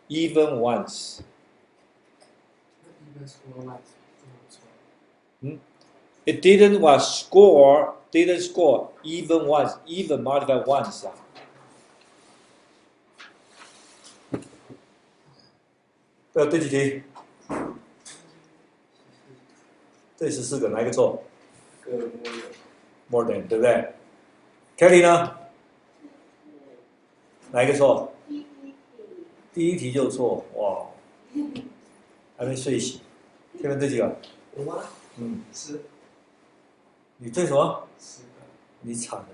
Even once. Even score once 这么错。It didn't score, didn't score even once, even modified once 啊。第几题？这14个哪一个错？more than 对不对？Kelly 呢？哪一个错？第1题就错，哇！还没睡醒。前面这几个？我吗？10。你对什么？10个。你惨了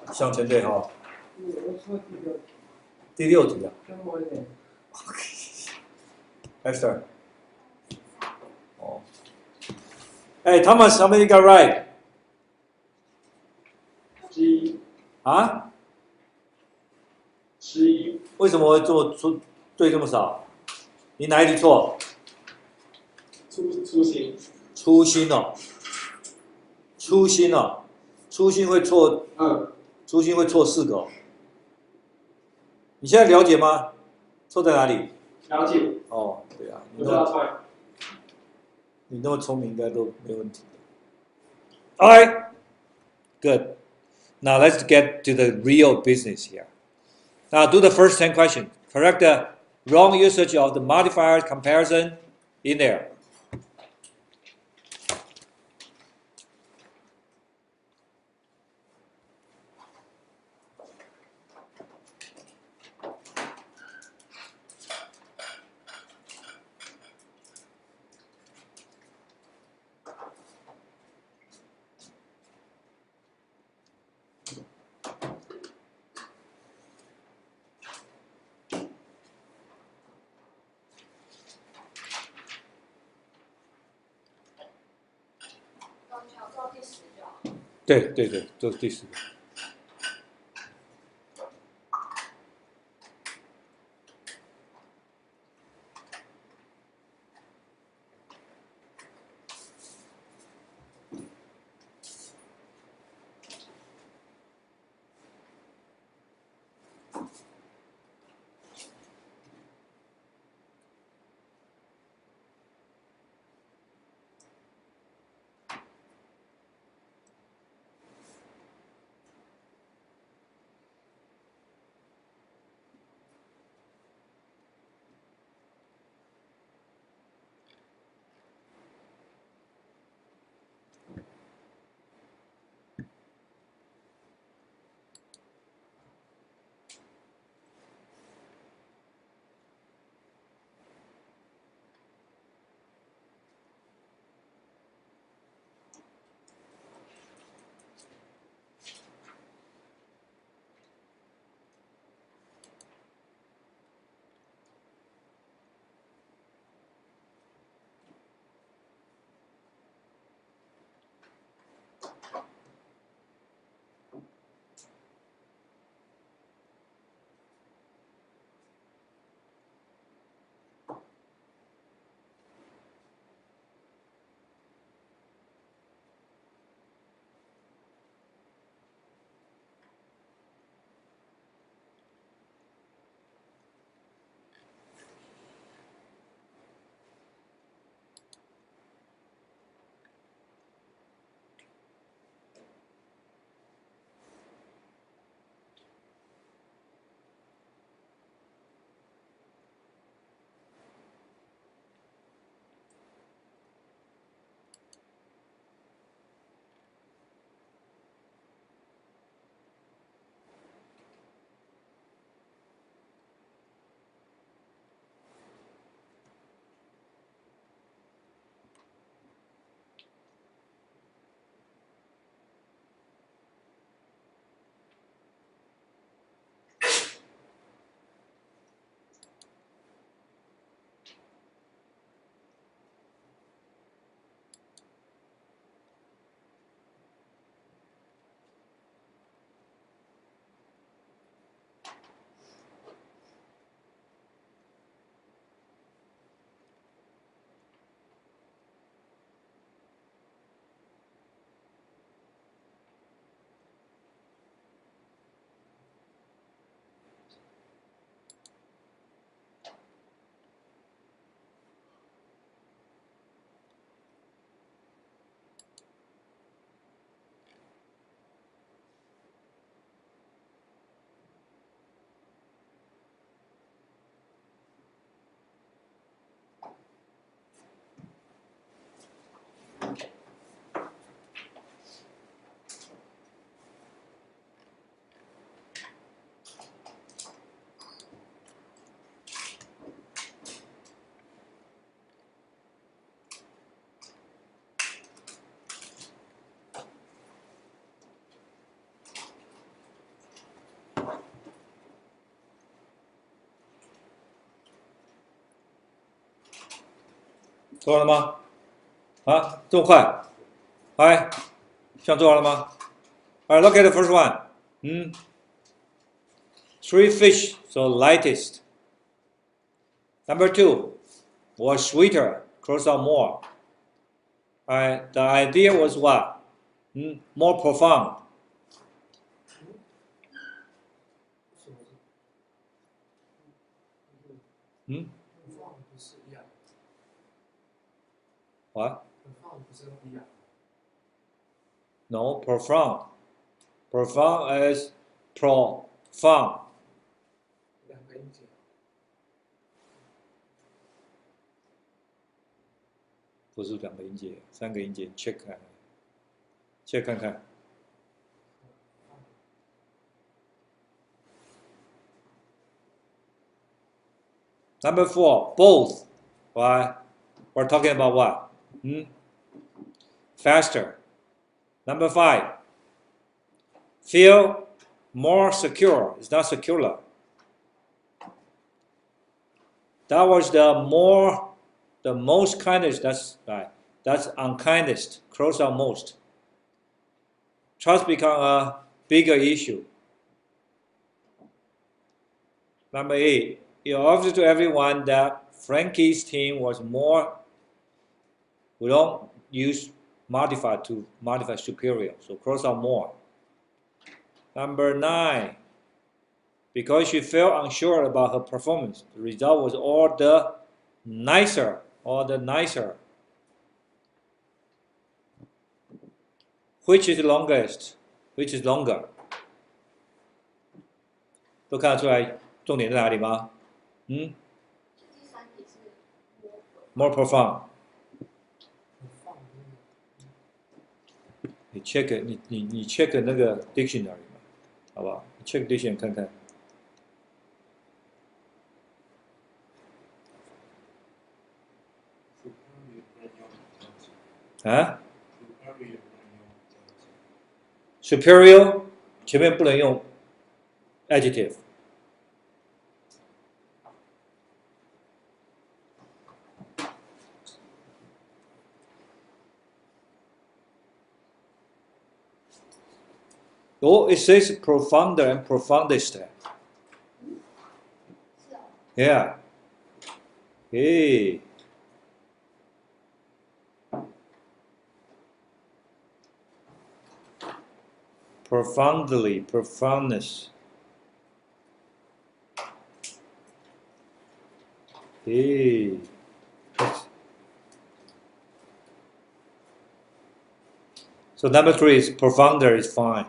你！向前对哈。我说第6题。第6题啊。跟我一点。Esther. Oh. Hey, Thomas, how many got right? 11啊？ 11为什么会对这么少？你哪里错？初心粗心哦，粗心哦，粗心会错，粗心会错4个哦。你现在了解吗？错在哪里？了解。哦，对啊，我知道错。你那么聪明，应该都没问题。Alright, good. Now let's get to the real business here. Now do the first 10 questions. Correct the wrong usage of the modifier comparison in there.对对对，这是第10个。做完了吗？啊，这么快？哎，像做完了吗？Alright, look at the first one. 3 fish, so lightest. Number 2 was sweeter, cross out more. Alright, the idea was what? More profound. 放不是一样， What? 放不是一样， No, profound. Profound is profound. 两个音节，不是2个音节，3个音节 ，check 看看，check 看看。Number 4, both. Why? We're talking about what? Faster. Number 5, feel more secure. It's not secular. That was the most kindest. That's right. That's unkindest. Cross out most. Trust become a bigger issue. Number 8, it obvious to everyone that Frankie's team was more. We don't use modify to modify superior, so cross out more. Number 9, because she felt unsure about her performance, the result was all the nicer. Which is longest? Which is longer? 都看得出来重点在哪里吗？More profound. 放你 check 你 check 那个 dictionary 嘛，好不好？你 check dictionary 看看。啊 ？Superior 前面不能用 adjective。Oh, it says profounder and profoundest. Yeah. Hey. Profoundly, profoundness. Hey. So number 3 is profounder is fine.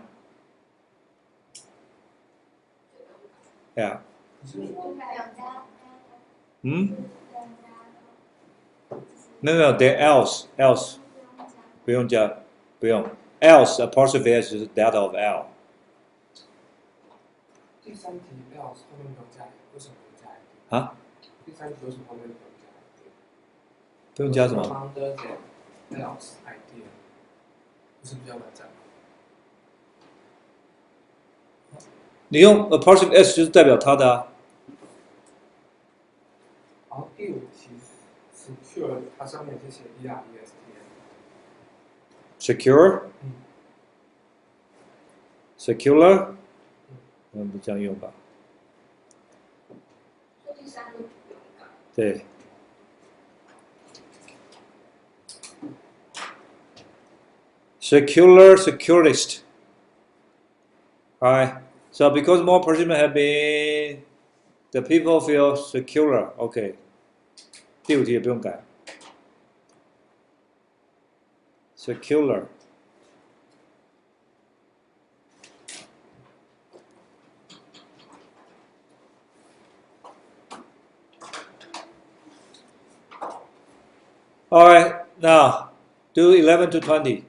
Yeah. 没有 there else 不用加，不用 else apostrophe s 就是 that of l。第三题 else 后面不用加，为什么不加？啊？第三题为什么后面不用加？不用加什么？ Founder else idea， 不是比较难讲吗？你用 apostrophe s 就是代表他的啊。然后第5题 secure， 它上面是写 EREST。Secure? Secular? 不这样用吧？对。Secular, securist. Alright. So because more participants have been, the people feel secular. Okay. 第5题也不用改。Secular. All right, now do 11 to 20.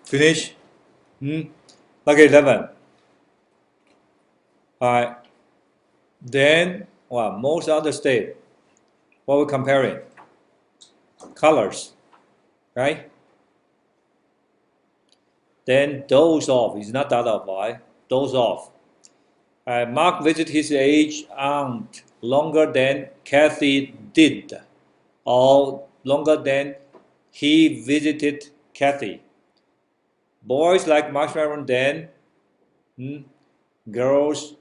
Finish? Okay, 11. Alright. Then, well, most other state, what we're comparing? Colors, right? Then doze off, is not that of, right? Doze off. Mark visited his aged aunt longer than Kathy did, or longer than he visited Kathy. Boys like marshmallow than girls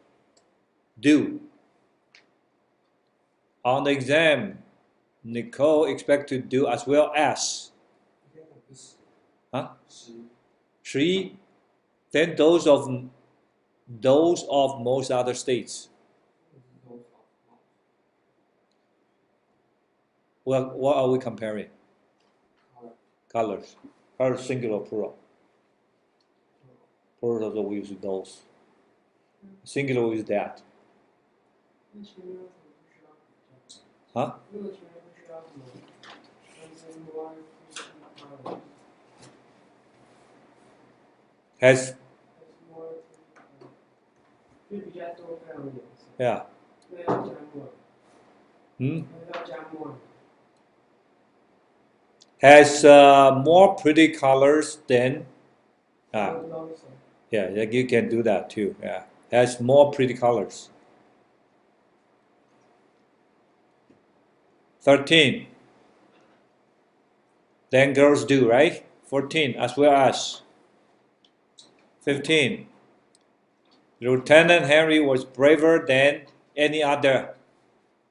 do. On the exam, Nicole expects to do as well as. Huh? 3. Then those of most other states. Well, what are we comparing? Colors. Colors, singular, plural. Plural, so we use those. Singular is that. Huh? Has. Yeah. Has more pretty colors than. Yeah, you can do that too. Yeah. Has more pretty colors. 13. Then girls do, right? 14, as well as. 15. Lieutenant Henry was braver than any other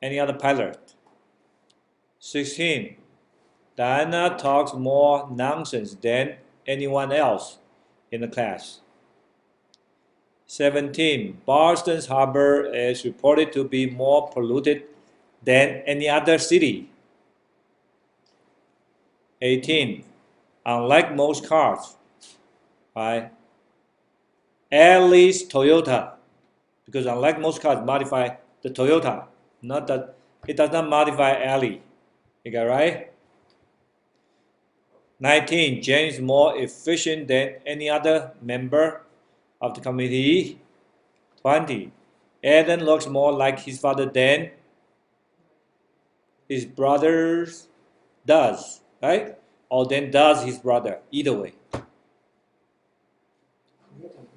pilot. 16. Diana talks more nonsense than anyone else in the class. 17. Boston's harbor is reported to be more polluted than any other city. 18. Unlike most cars, right? At least Toyota, because unlike most cars, modify the Toyota, not that it does not modify Ali. You got right? 19. Jane is more efficient than any other member of the committee. 20. Eden looks more like his father than his brothers does, right? Or than does his brother. Either way.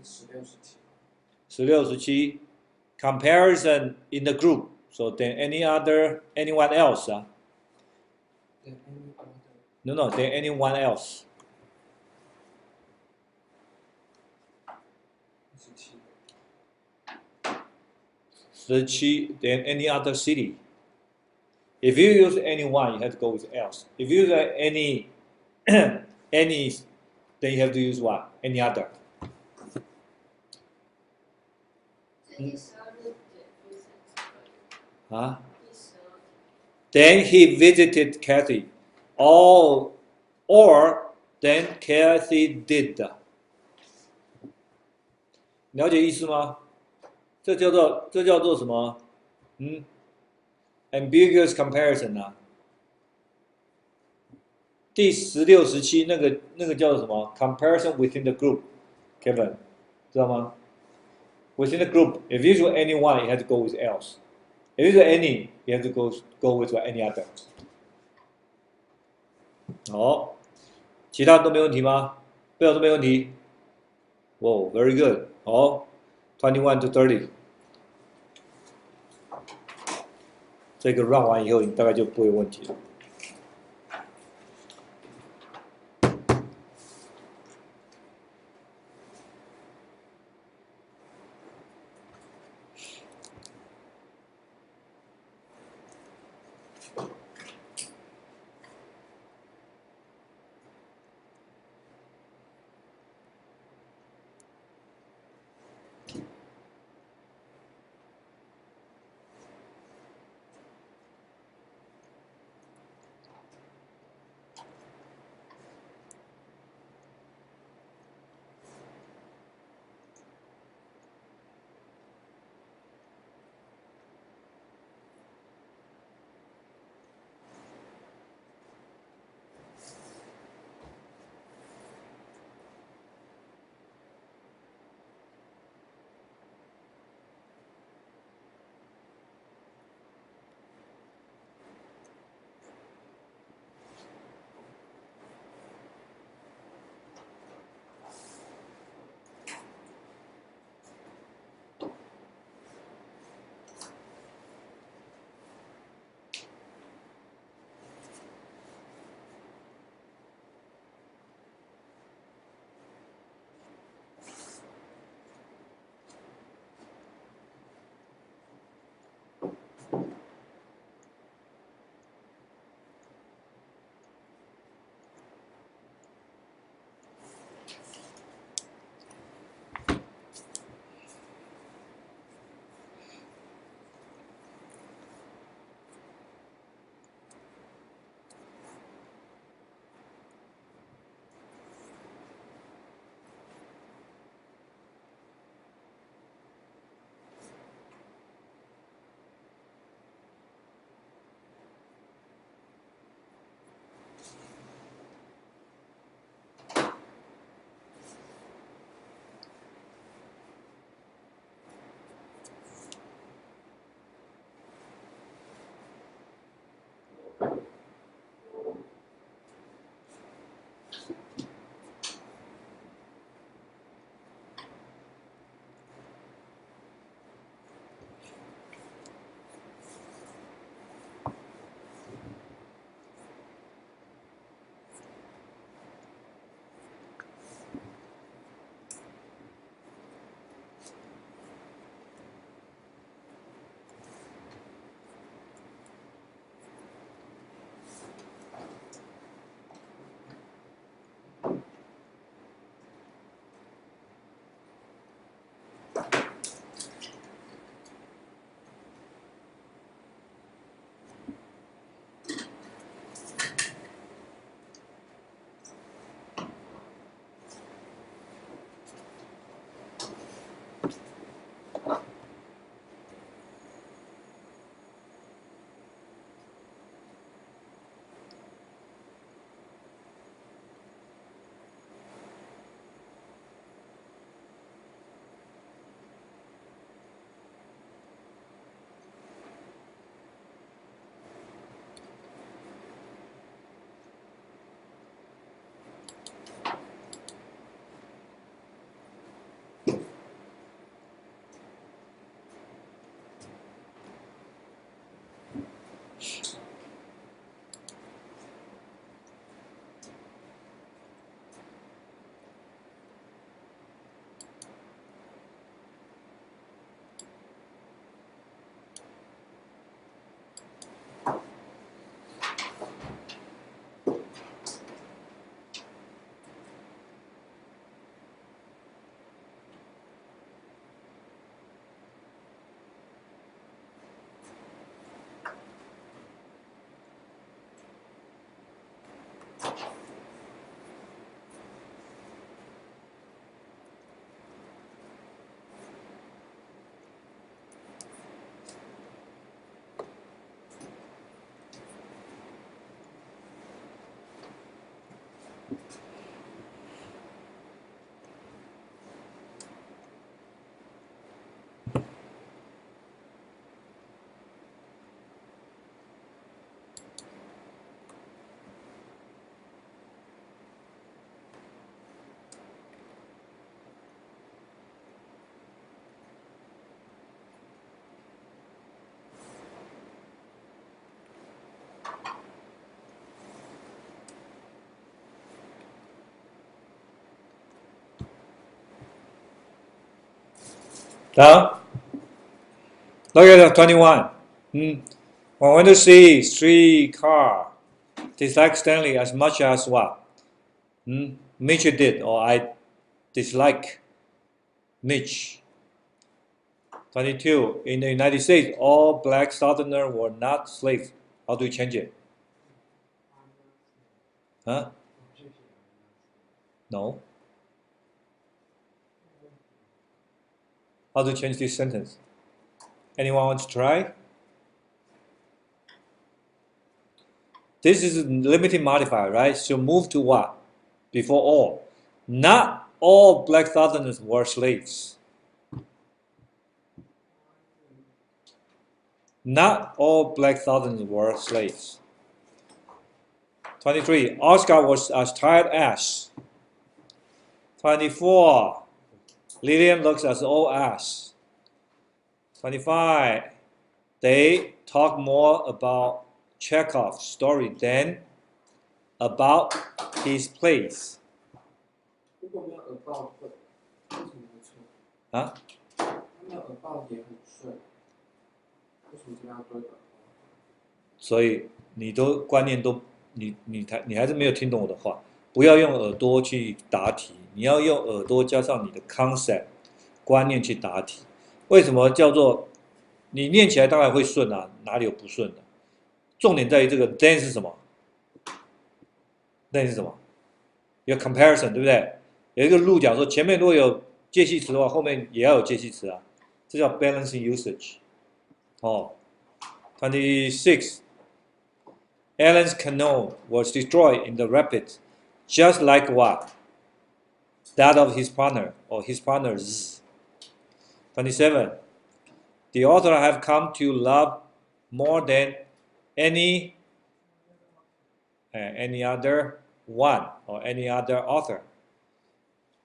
16, 17. Comparison in the group. So than anyone else. No, than anyone else. 17, than any other city. If you use anyone, you have to go with else. If you use any, any, then you have to use what? Any other. Huh? Then he visited Kathy. Or then Kathy did. 了解意思吗？这叫做什么？ambiguous comparison 啊。第16、17那个叫做什么 ？comparison within the group，Kevin， 知道吗？Within the group, if you do any one, you have to go with else. If you do any, you have to go with any other. 好，其他都没问题吗？背后都没问题。Wow, very good. 好，21 to 30。这个 run 完以后，你大概就不会有问题了。Now, look at 21. I want to see streetcar. Dislike Stanley as much as what? Mitch did, or I dislike Mitch. 22. In the United States, all black Southerners were not slaves. How do you change it? Huh? No. How to change this sentence? Anyone want to try? This is a limited modifier, right? So move to what? Before all. Not all black Southerners were slaves. Not all black Southerners were slaves. 23. Oscar was as tired as. 24. Lillian looks as old as. 25. They talk more about Chekhov's story than about his plays. 如果没有耳报会，为什么会错？啊？没有耳报也很顺，为什么这边要多一个耳报？所以你都观念都你还是没有听懂我的话。不要用耳朵去答题，你要用耳朵加上你的 concept 观念去答题。为什么叫做你念起来当然会顺啊？哪里有不顺的？重点在于这个 then 是什么 ？then 是什么？有 comparison 对不对？有一个路讲说前面如果有介系词的话，后面也要有介系词啊，这叫 balancing usage。哦 ，26. Alan's canoe was destroyed in the rapids, just like what? That of his partner or his partner's. 27. The author have come to love more than any other one or any other author.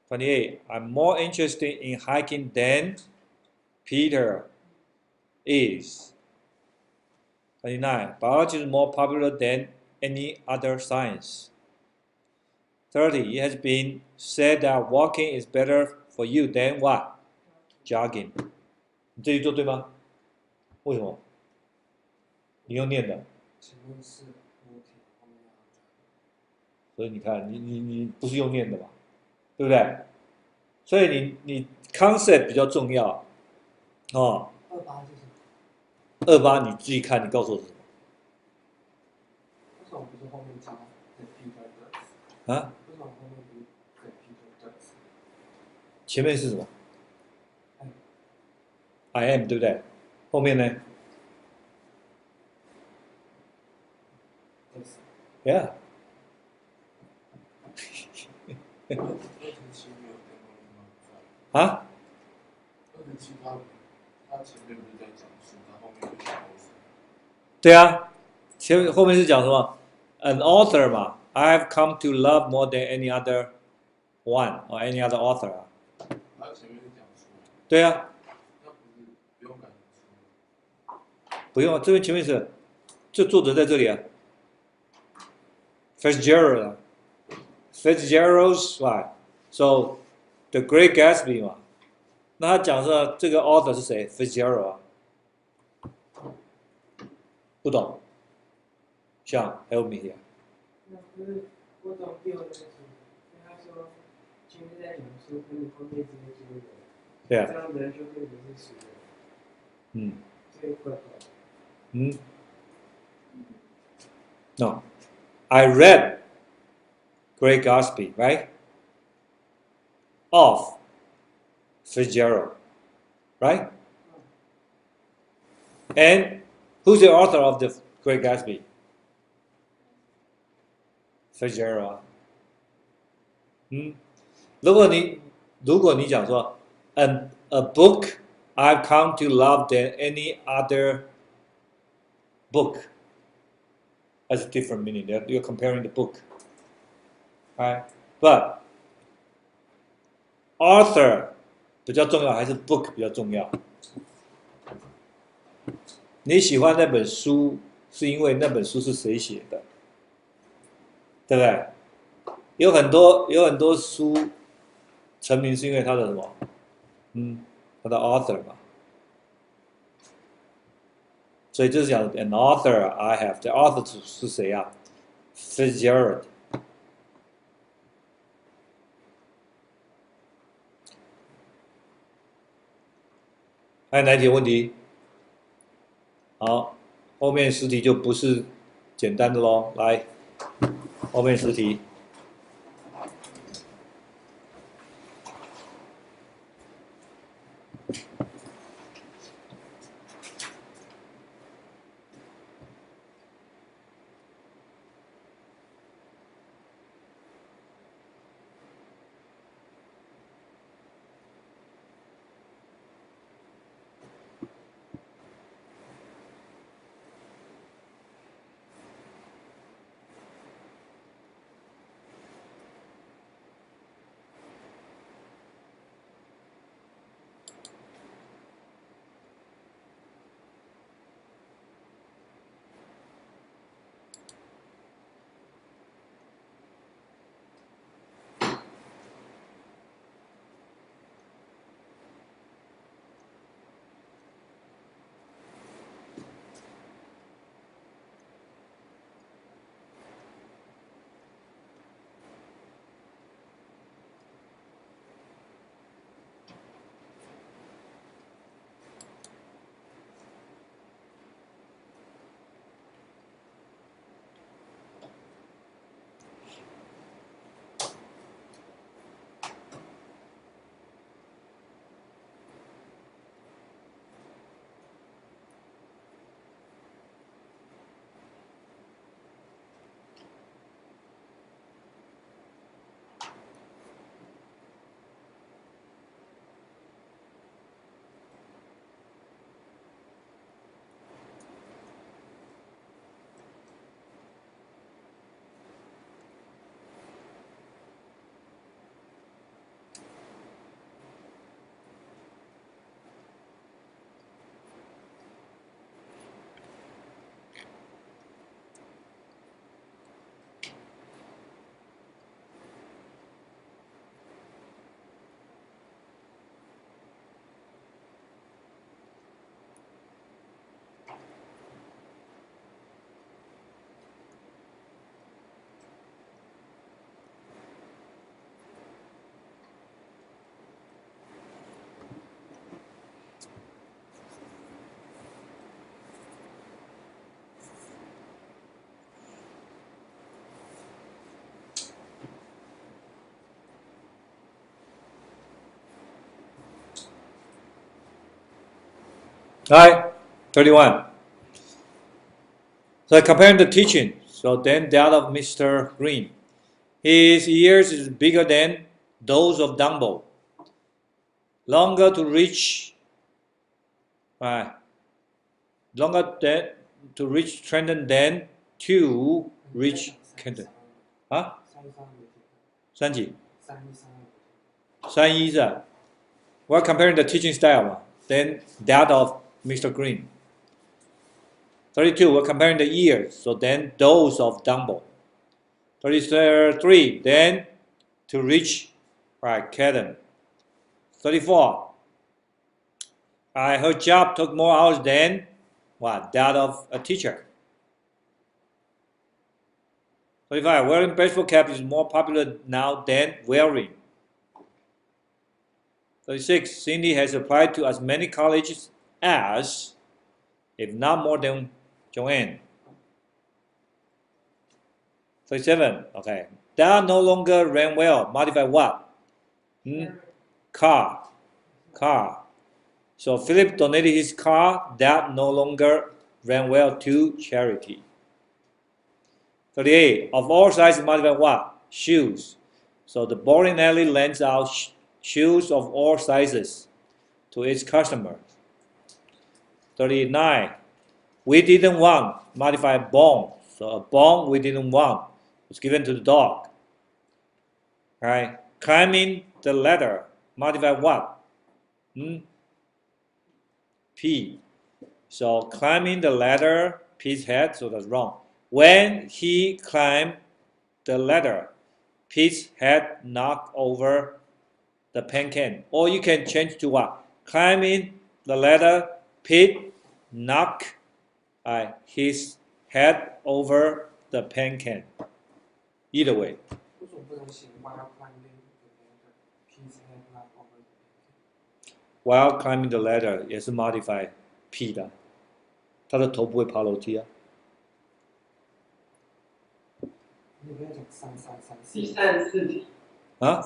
28. I'm more interested in hiking than Peter is. 29. Biology is more popular than any other science. 30. It has been said that walking is better for you than what? Jogging. 你这句做对吗？为什么？你用念的。请问是物体后面要所以你看，你不是用念的嘛，对不对？所以你 concept 比较重要哦。28是什么28你自己看，你告诉我是什么？为什么不是后面加 the Peter does？啊？为什么后面不是 the Peter does？前面是什么 ？I am 对不对？后面呢 ？Yeah 啊？他前面不是在讲述，他后面就讲对啊，后面是讲什么？An author 嘛 ，I have come to love more than any other one or any other author 啊。他前面是讲述。对啊，那不用改不用，这边前面是，这作者在这里啊 ，Fitzgerald 啊 ，Fitzgerald's right， so The Great Gatsby 嘛，那他讲说这个 author 是谁 ？Fitzgerald 啊，不懂，像 help me here。那不是我懂第二个问题，因为他说前面在讲述跟你后面直接接的，对啊，这样的人就变成是属的，所以怪怪的。No, I read Great Gatsby, right? Of Fitzgerald, right? And who's the author of the Great Gatsby? Fitzgerald. 如果你讲说 a book I've come to love than any other book, that's a different meaning. You're comparing the book, right? But author 比较重要还是 book 比较重要？你喜欢那本书，是因为那本书是谁写的，对不对？有很多书成名是因为他的什么？他的 author 嘛。所以就是讲 an author I have， 这 author 是谁啊 ？Fitzgerald。还有哪几个问题？好，后面10题就不是简单的喽。来，后面10题。Right, 31. So comparing the teaching, so then that of Mr. Green. His ears is bigger than those of Dumbo, longer to reach, right, longer than, to reach Trenton than to reach Canton. 啊？3几？3一是吧？We're comparing the teaching style, then that of Mr. Green. 32, we're comparing the ears, so then those of Dumbo. 33, then to reach, right, Caden. 34, her job took more hours than what? That of a teacher. 35, wearing baseball cap is more popular now than wearing. 36, Cindy has applied to as many colleges as, if not more than Joanne. 37, okay. That no longer ran well. Modify what? Car. So Philip donated his car that no longer ran well to charity. 38, of all sizes modify what? Shoes. So the bowling alley lends out shoes of all sizes to its customers. 39, we didn't want, modify bone. So a bone we didn't want was given to the dog. Right? Climbing the ladder, modify what? P. So climbing the ladder, P's head, so that's wrong. When he climbed the ladder, Pete's head knocked over the pan can. Or you can change to what? climbing the ladder, Pete knocked his head over the pan can. Either way. 为什么不能写 while climbing the ladder? His head knocked over the pancake. While climbing the ladder 也是 modify P 的，他的头不会爬楼梯啊。你不要讲333第34题啊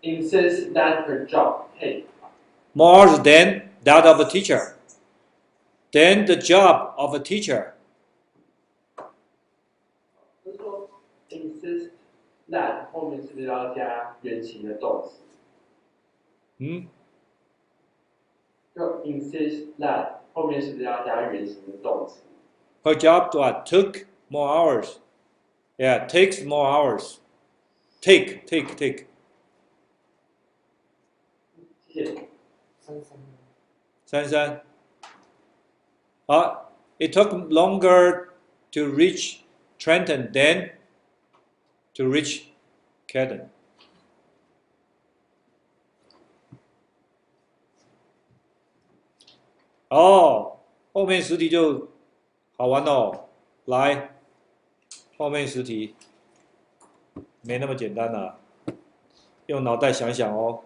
insists that her job take more than that of a teacher. Then the job of a teacher. 他说 insist that 后面是不是要加原形的动词？嗯，就 insist that 后面是不是要加原形的动词？ her job took more hours. Yeah, takes more hours. Take. 谢谢。 33 it took longer to reach Trenton than to reach Cadden. 后面10题就好玩哦。来，后面10题没那么简单啊，用脑袋想想哦。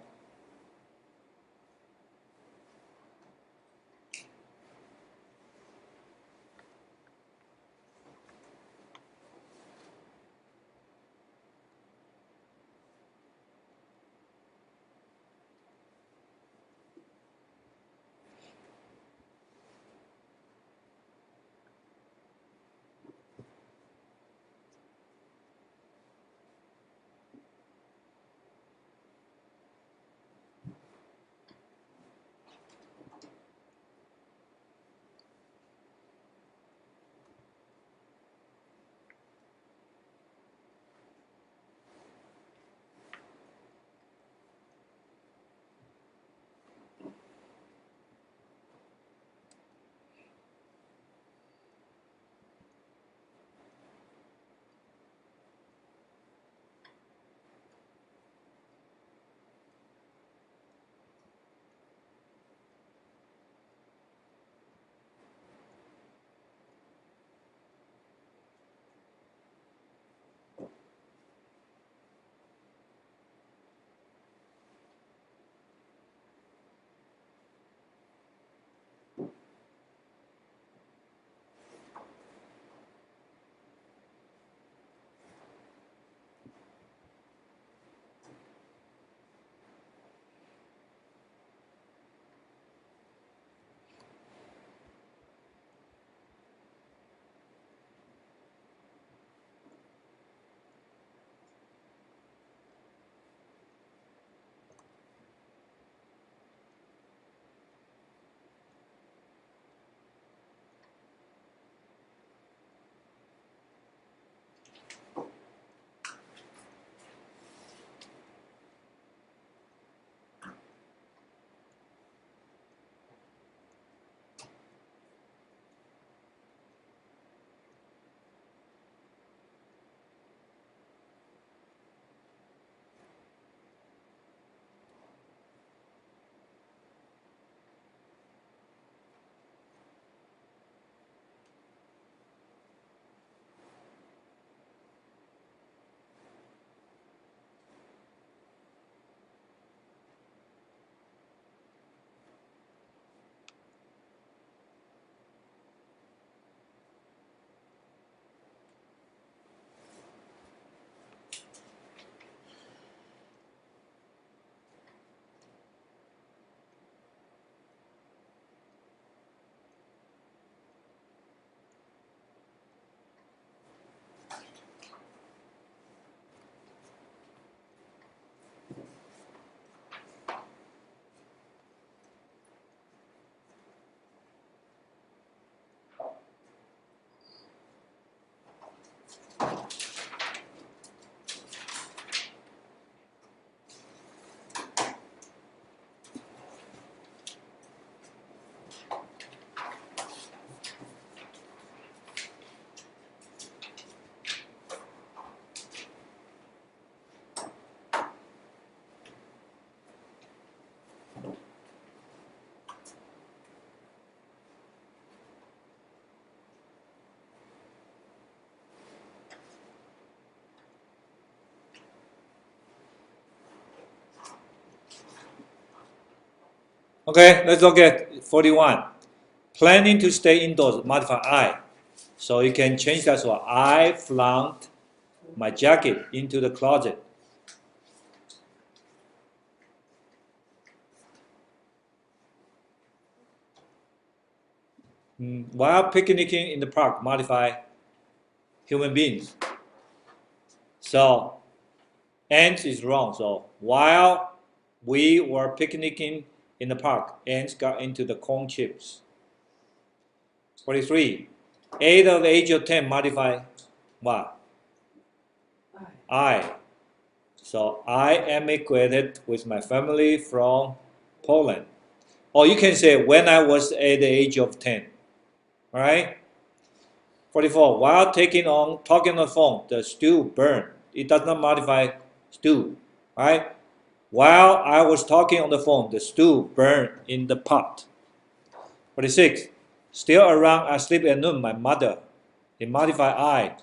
Okay, let's look at 41. Planning to stay indoors, modify I. So you can change that to I flunked my jacket into the closet. While picnicking in the park, modify human beings. So ants is wrong. So while we were picnicking in the park, ants got into the corn chips. 43. 8 of the age of 10 modify what? I. So I emigrated with my family from Poland. Or you can say when I was at the age of 10. All right? 44. While talking on the phone, the stew burned. It does not modify stew. Right? While I was talking on the phone, the stew burned in the pot. 46. Still around asleep at noon, my mother. It modify I.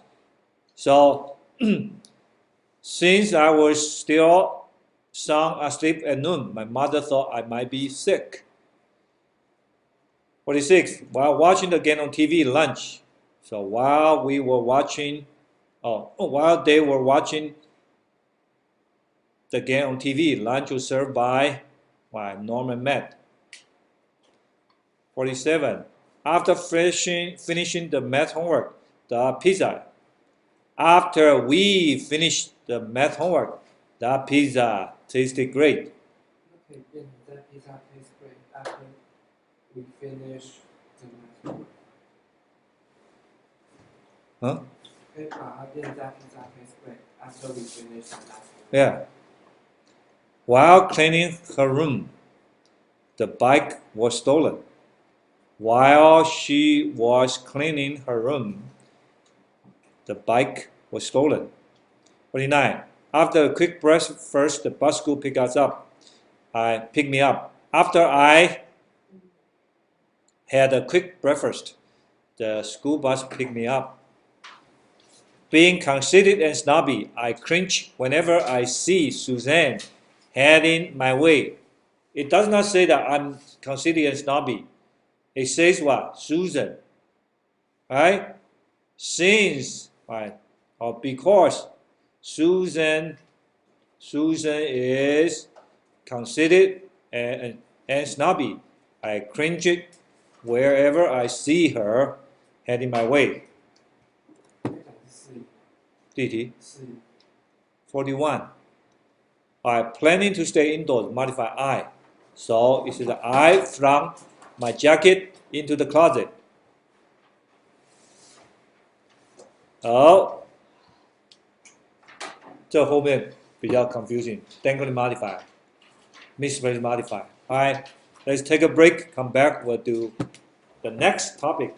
So since I was still sound asleep at noon, my mother thought I might be sick. 46. While watching the game on TV, lunch. So while we were watching, while they were watching the game on TV, lunch was served by Norm and Matt. 47. After finishing the math homework, the pizza. After we finished the math homework, the pizza tasted great. Okay, then that pizza tastes great after we finish the math work. Huh? 可以把它变在 pizza tastes great after we finish the math work. Yeah. While cleaning her room, the bike was stolen. While she was cleaning her room, the bike was stolen. 49. After a quick breakfast, the bus school picked us up. Picked me up. After I had a quick breakfast, the school bus picked me up. Being conceited and snobby, I cringe whenever I see Suzanne heading my way. It does not say that I'm conceited and snobby. It says what? Susan. Right? Since, right? Or because Susan is conceited and snobby. I cringe it wherever I see her heading my way. 第题 41. Planning to stay indoors, modify I. So it says I flung my jacket into the closet. Oh, 这后面比较 confusing. Thankfully modifier, misplaced modifier. Alright, let's take a break. Come back. We'll do the next topic.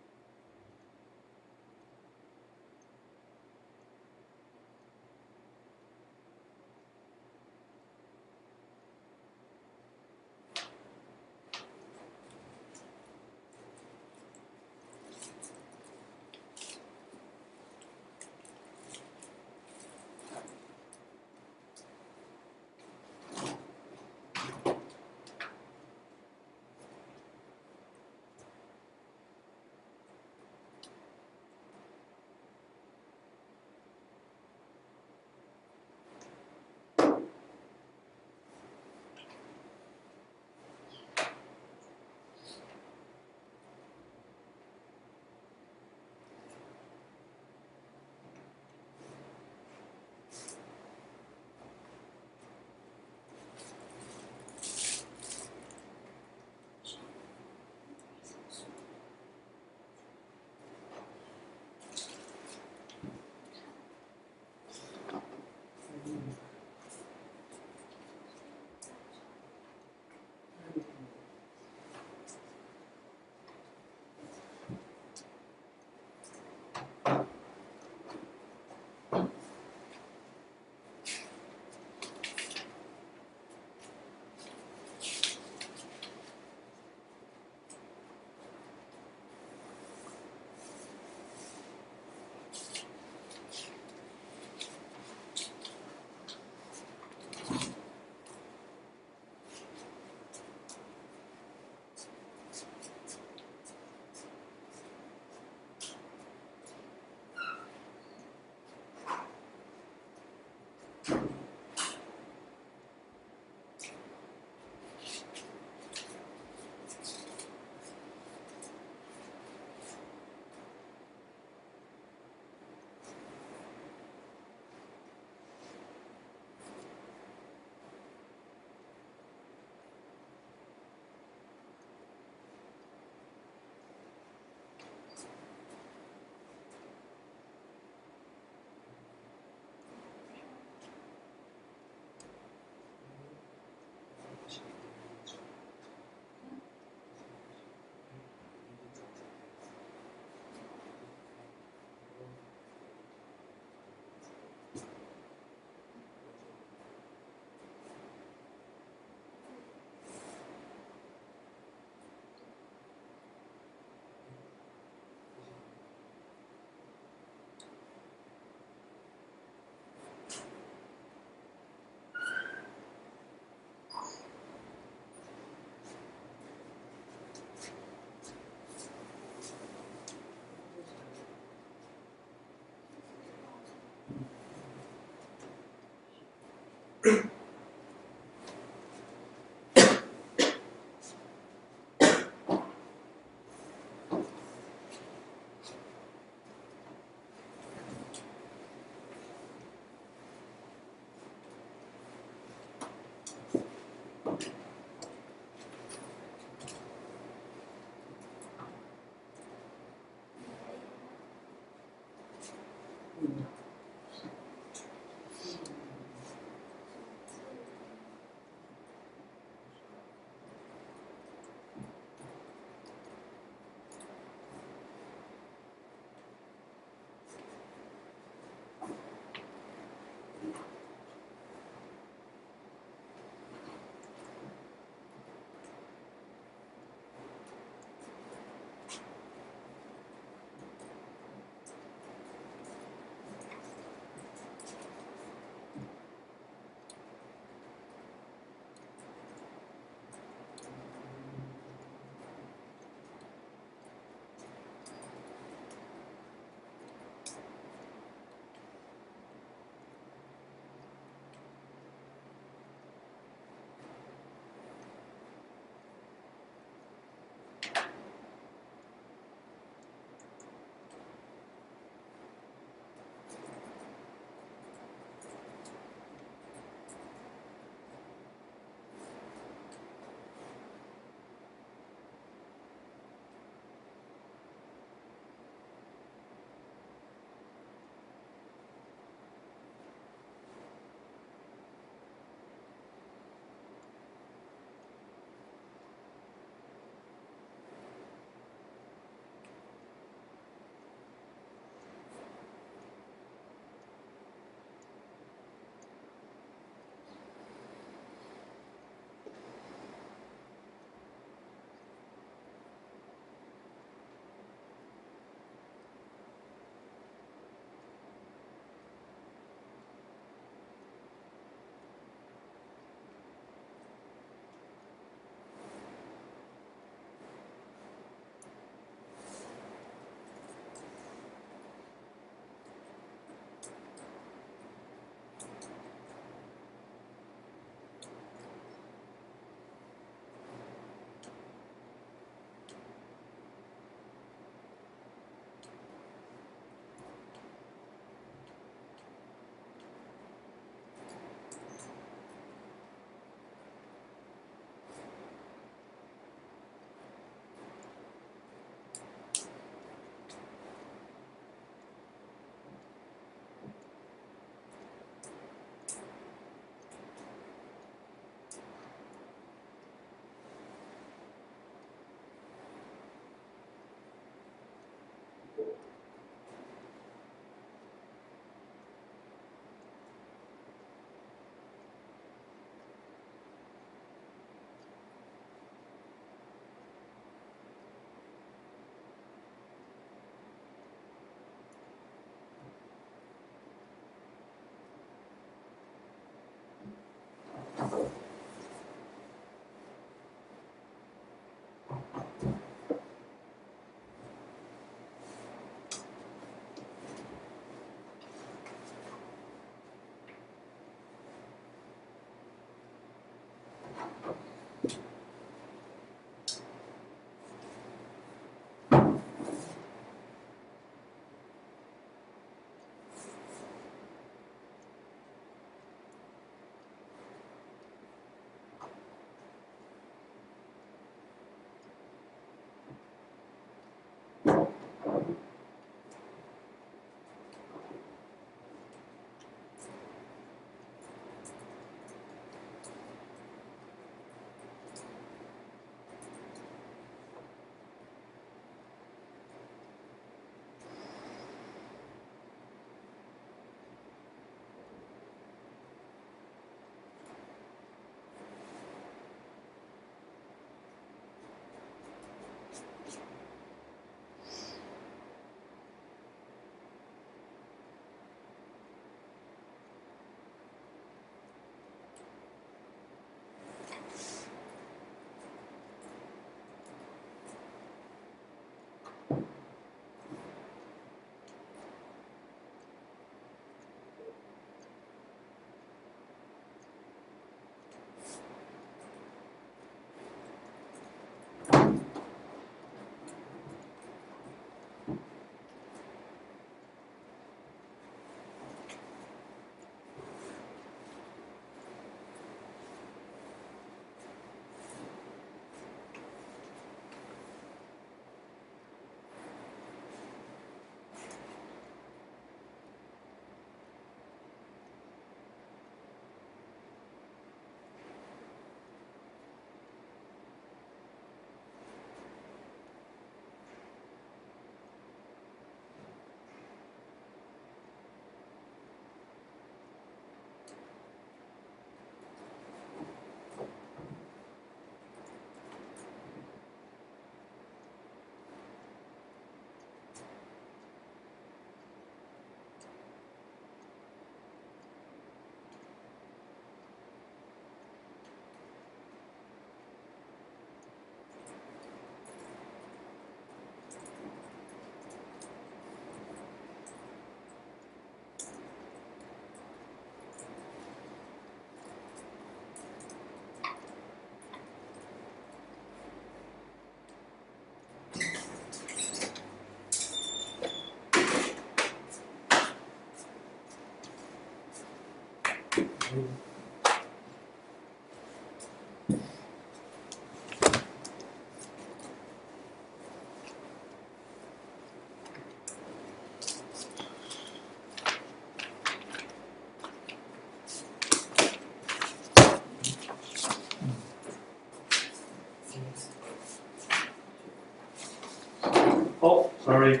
Sorry.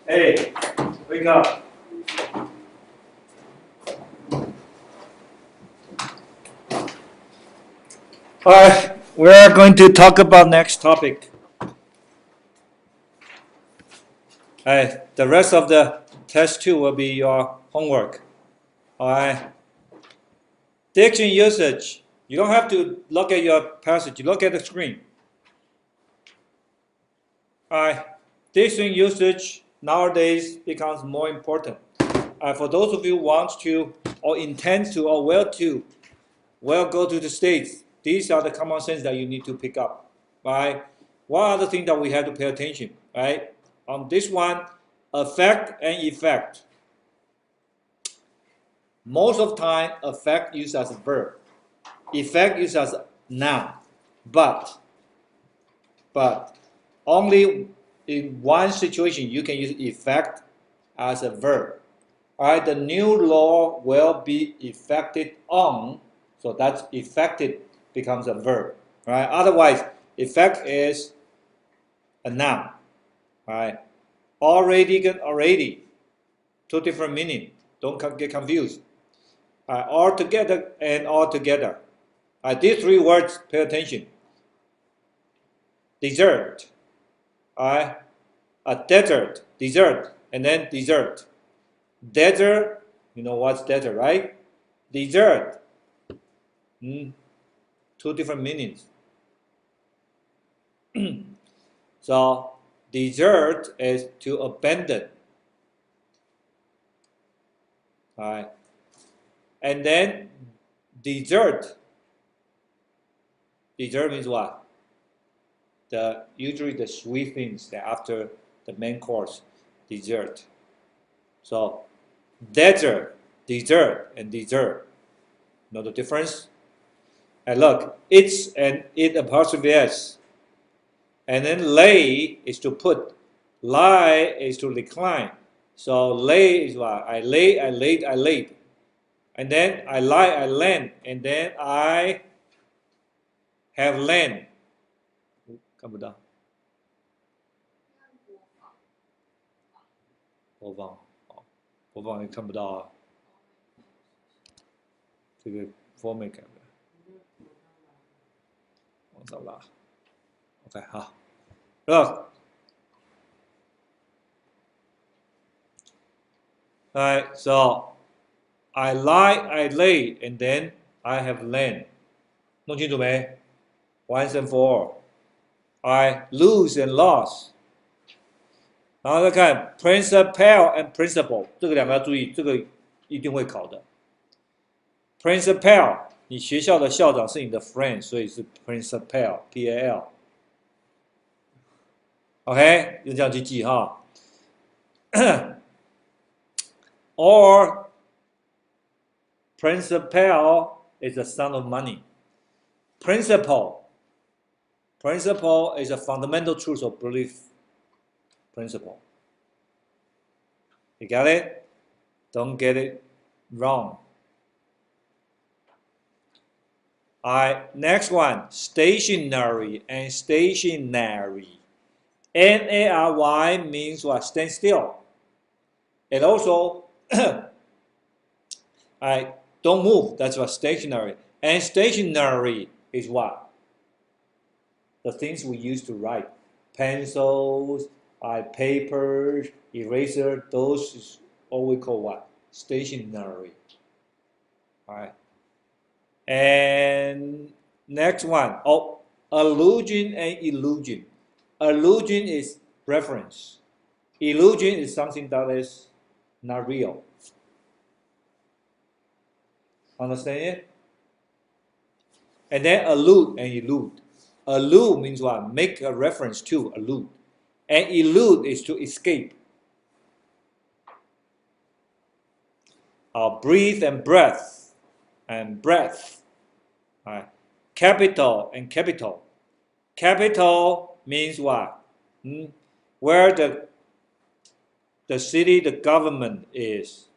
Hey, wake up. Alright, we are going to talk about next topic. Alright, the rest of the test 2 will be your homework. Alright. Diction usage. You don't have to look at your passage, you look at the screen. Alright. Diction usage nowadays becomes more important. For those of you who want to or intend to or will go to the States, these are the common sense that you need to pick up. Right? One other thing that we have to pay attention, right? On this one, affect and effect. Most of the time, affect used as a verb. Effect used as a noun. But only in one situation you can use effect as a verb. Alright, the new law will be effected on, so that's effected becomes a verb. Right? Otherwise, effect is a noun. Right? Already, two different meanings. Don't get confused. Altogether and altogether. These three words, pay attention. Dessert. A desert, dessert, and then dessert. Desert, you know what's desert, right? Dessert. Two different meanings. So, desert is to abandon. Alright. And then dessert. Dessert means what? Usually the sweet things that after the main course, dessert. So, desert, dessert, and dessert. Know the difference? And look, it's and it apostrophe s. And then lay is to put. Lie is to decline. So lay is what? I lay, I laid, I laid. And then I lie, I land. And then I have land. 看不到。播放，好，播放也看不到啊。这个 format 改不了，往上拉。OK， 好。Look. Alright, so I lie, I lay, and then I have land. 弄清楚没 ？Once and for all. I lose and lost. 然后再看 principal and principal， 这个两个要注意，这个一定会考的。Principal， 你学校的校长是你的 friend， 所以是 principal P-A-L。OK， 就这样去记哈。Or principal is the son of money. Principle is a fundamental truth of belief. Principle. You got it? Don't get it wrong. Alright, next one, stationary and stationary. N-A-R-Y means what? Stand still. And also, don't move. That's what stationary. And stationary is what? The things we use to write. Pencils, papers, eraser, those is all we call what? Stationary. Alright. And next one. Allusion and illusion. Allusion is reference. Illusion is something that is not real. Understand it? And then allude and elude. Allude means what? Make a reference to, allude. And elude is to escape. Breathe and breath. And breath. Capital and capital. Capital means what? Where the city, the government is.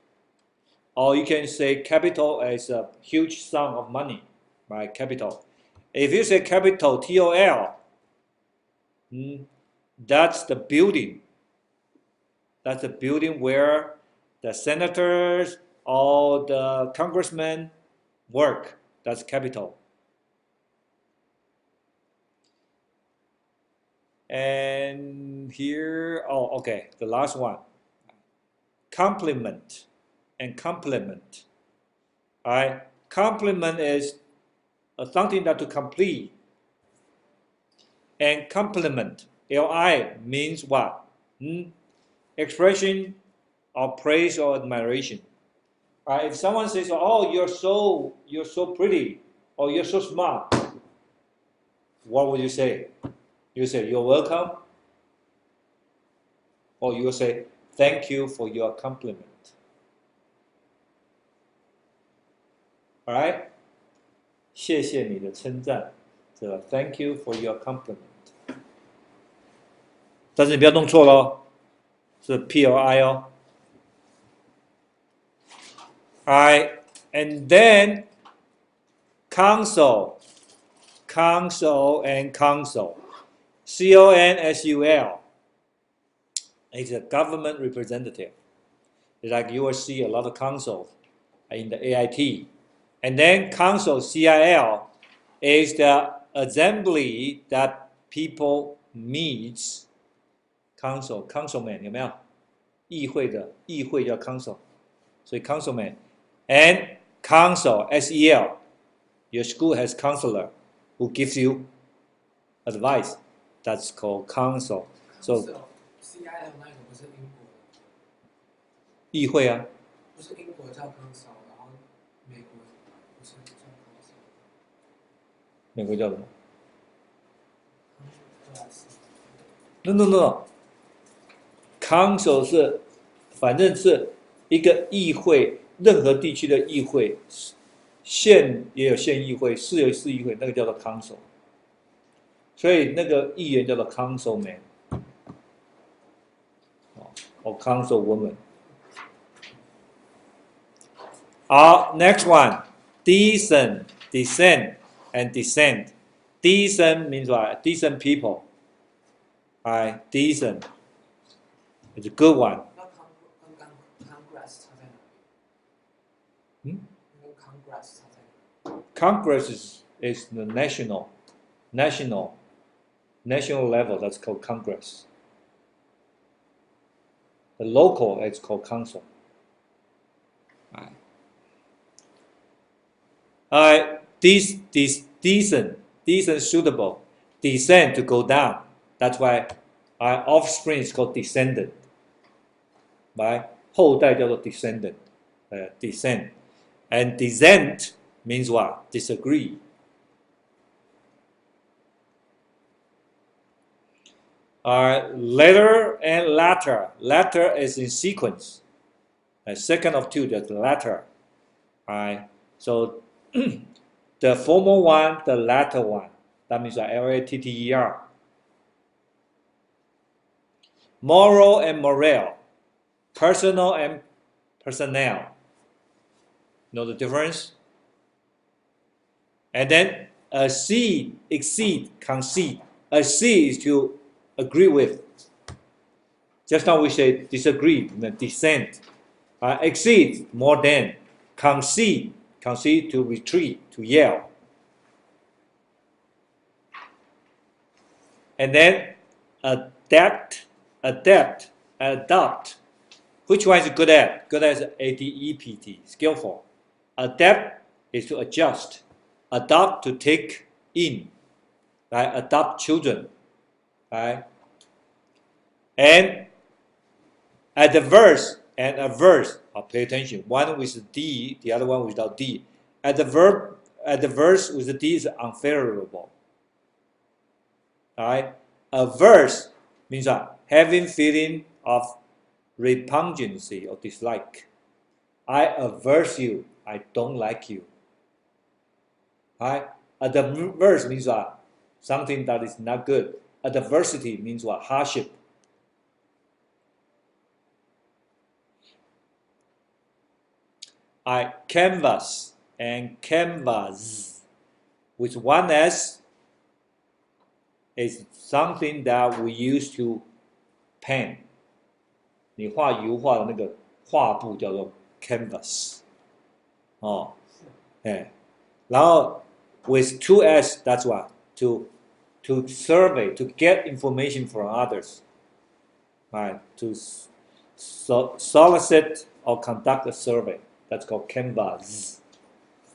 Or you can say capital as a huge sum of money, right? Capital. If you say capital, T-O-L, That's the building. That's the building where the senators or the congressmen work. That's Capitol. And here, oh, okay, the last one. Complement and complement. All right, complement is something that to complete. And complement, Li, means what? Expression of praise or admiration. Right? If someone says, "Oh, you're so pretty," or "You're so smart," what would you say? You say, "You're welcome," or you will say, "Thank you for your compliment." All right? 谢谢你的称赞，是吧 ？Thank you for your compliment。但是你不要弄错喽，是 PLI 哦。Alright, and then council, council and council. CONSUL is a government representative. It's like you will see a lot of councils in the AIT. And then council, CIL, is the assembly that people meet. Council, councilman 有没有？议会的议会叫 council， 所以 councilman and council SEL. Your school has counselor who gives you advice. That's called council. So CIL 那个不是英国的，议会啊，不是英国叫 council， 然后美国不是叫 council。美国叫什么 Congress ？No no no. Council 是，反正是一个议会，任何地区的议会，县也有县议会，市有市议会，那个叫做 council。所以那个议员叫做 councilman， or councilwoman。好 ，next one, decent, decent, and descent. Decent means what? Decent people. Alright, decent. It's a good one. 那 Congress 差在哪嗯里？那个 Congress 差在哪里？ Congress is the national level. That's called Congress. The local is called council. Alright, decent, suitable, descend to go down. That's why our offspring is called descendant. Right? 后代叫做 descendant, descend. And dissent means what? Disagree. Letter and latter. Latter is in sequence. Second of two, that's latter. Alright, so the formal one, the latter one. That means LATTER. Moral and morale. Personal and personnel. Know the difference? And then accede, exceed, concede. Accede is to agree with. Just now we say disagree, dissent. Exceed, more than. Concede, to retreat, to yell. And then adopt. Which one is good at? Good at ADEPT, skillful. Adapt is to adjust. Adopt to take in. Right? Adopt children. Right? And adverse and averse. Pay attention. One with D, the other one without D. Adverse with the D is unfavorable. Right? Averse means having feeling of repugnancy or dislike. I averse you. I don't like you. Right? Adverse means something that is not good. Adversity means what? Hardship. I canvas and canvas with one S is something that we use to paint. 你画油画的那个画布叫做 canvas， 哦，哎，然后 with 2s that's what to survey to get information from others, right? To solicit or conduct a survey that's called canvas。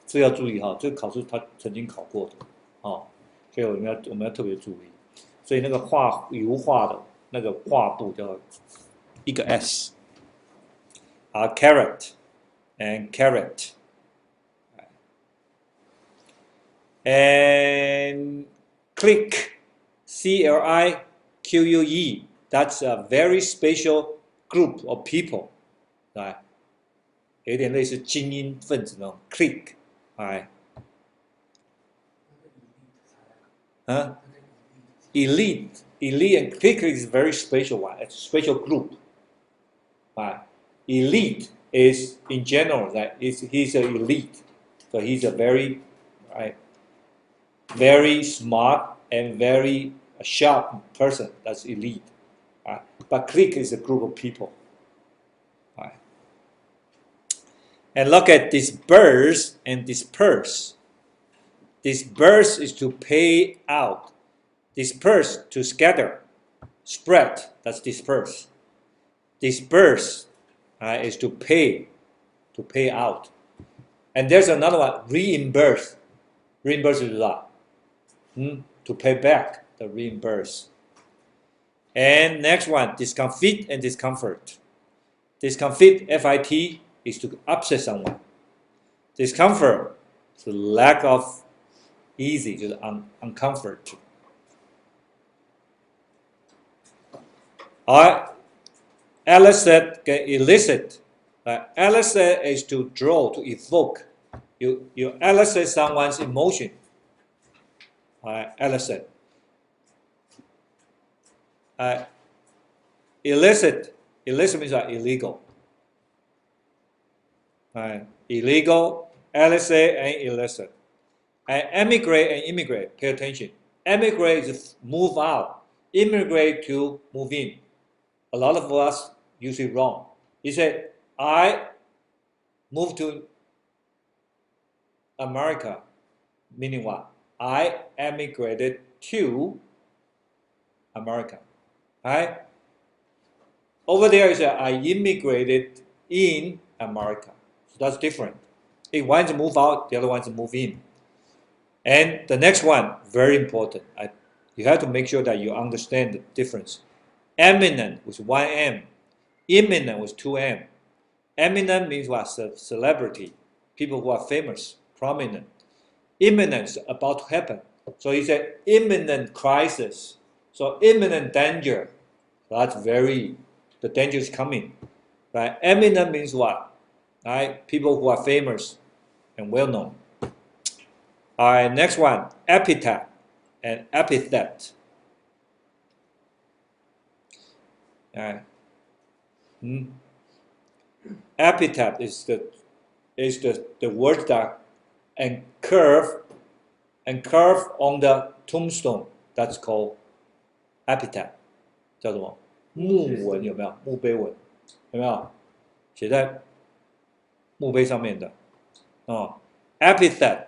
这要注意哈，这个考试他曾经考过的，哦，所以我们要特别注意。所以那个油画的那个画布叫一个 s， 啊 carrot and carrot and clique CLIQUE that's a very special group of people， 来，有点类似精英分子那种 clique。哎，啊 ，elite and clique is a very special one. It's a special group. Right? Elite is in general that he's an elite, so he's a very, right, very smart and very sharp person. That's elite. Right? But clique is a group of people. Right? And look at disperse and disperse. Disperse is to pay out. Disperse to scatter. Spread, that's disperse. Disperse is to pay out. And there's another one, reimburse. Reimburse is what? To pay back, the reimburse. And next one, discomfit and discomfort. Discomfit, FIT, is to upset someone. Discomfort is the lack of easy, just uncomfort. Alright, elicit, elicit. Elicit is to draw, to evoke. You elicit someone's emotion. Elicit. Illicit means illegal. Illegal, elicit, and illicit. Emigrate and immigrate, pay attention. Emigrate is move out. Immigrate to move in. A lot of us use it wrong. He said, I moved to America, meaning what? I emigrated to America. Right? Over there, he said, I immigrated in America. So that's different. If one's move out, the other one's move in. And the next one, very important. You have to make sure that you understand the difference. Eminent with one M. Imminent with two M. Eminent means what? Celebrity. People who are famous, prominent. Imminent is about to happen. So he said imminent crisis. So imminent danger. That's the danger is coming. Right? Eminent means what? Right? People who are famous and well known. All right, next one, epithet and epithet. All right. Epithet is the word that curve on the tombstone. That's called epithet. 叫什么？墓文有没有？墓碑文有没有？写在墓碑上面的哦。Epithet.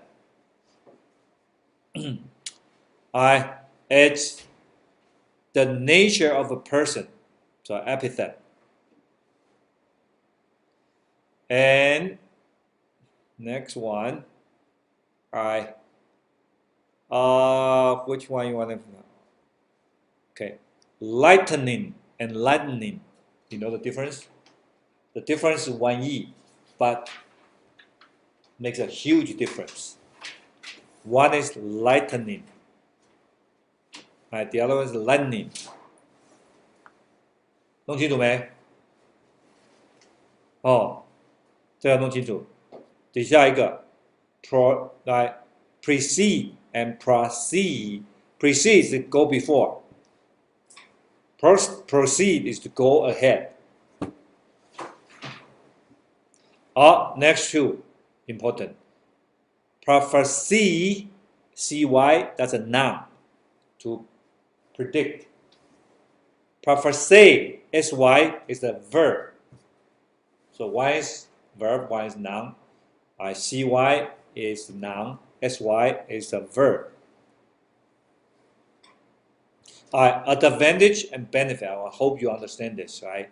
Alright, it's the nature of a person. So epithet. And next one. Alright. Which one you want to know? Okay. Lightning and lightning. You know the difference? The difference is 1 E, but makes a huge difference. One is lightning. Right, the other one is lightning. 弄清楚没？哦，这要弄清楚。底下一个 precede and proceed. Precede is to go before. Proceed is to go ahead. Next two, important. Prophecy, CY, that's a noun. To predict. Prophesy, sy is the verb. So y is verb, y is noun. Cy is noun, sy is a verb. Advantage and benefit. I hope you understand this, right?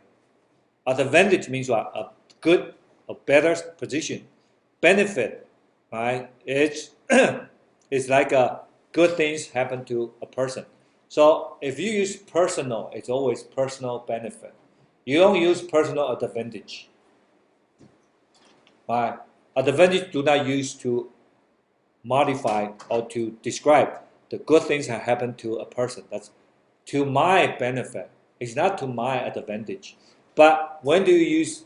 Advantage means what? A good, a better position. Benefit, right? It's it's like good things happen to a person. So if you use personal, it's always personal benefit. You don't use personal advantage. Right? Advantage do not use to modify or to describe the good things that happen to a person. That's to my benefit. It's not to my advantage. But when do you use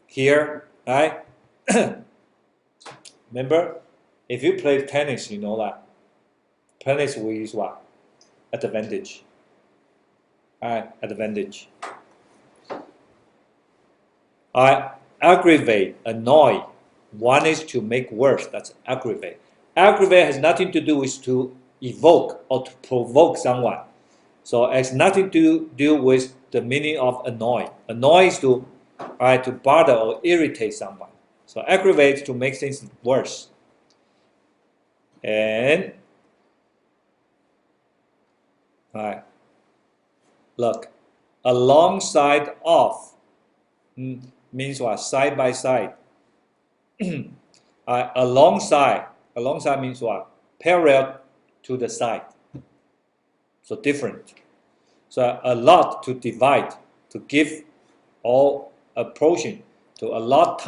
here, right? Remember, if you play tennis, you know that tennis we use what? Advantage. Alright, advantage. Alright, aggravate, annoy. One is to make worse. That's aggravate. Aggravate has nothing to do with to evoke or to provoke someone. So it has nothing to do with the meaning of annoy. Annoy is to bother or irritate someone. So aggravate to make things worse. And look, alongside of means what? Side by side. Alongside means what? Parallel to the side. So different. So a lot to divide, to give or a portion, to allot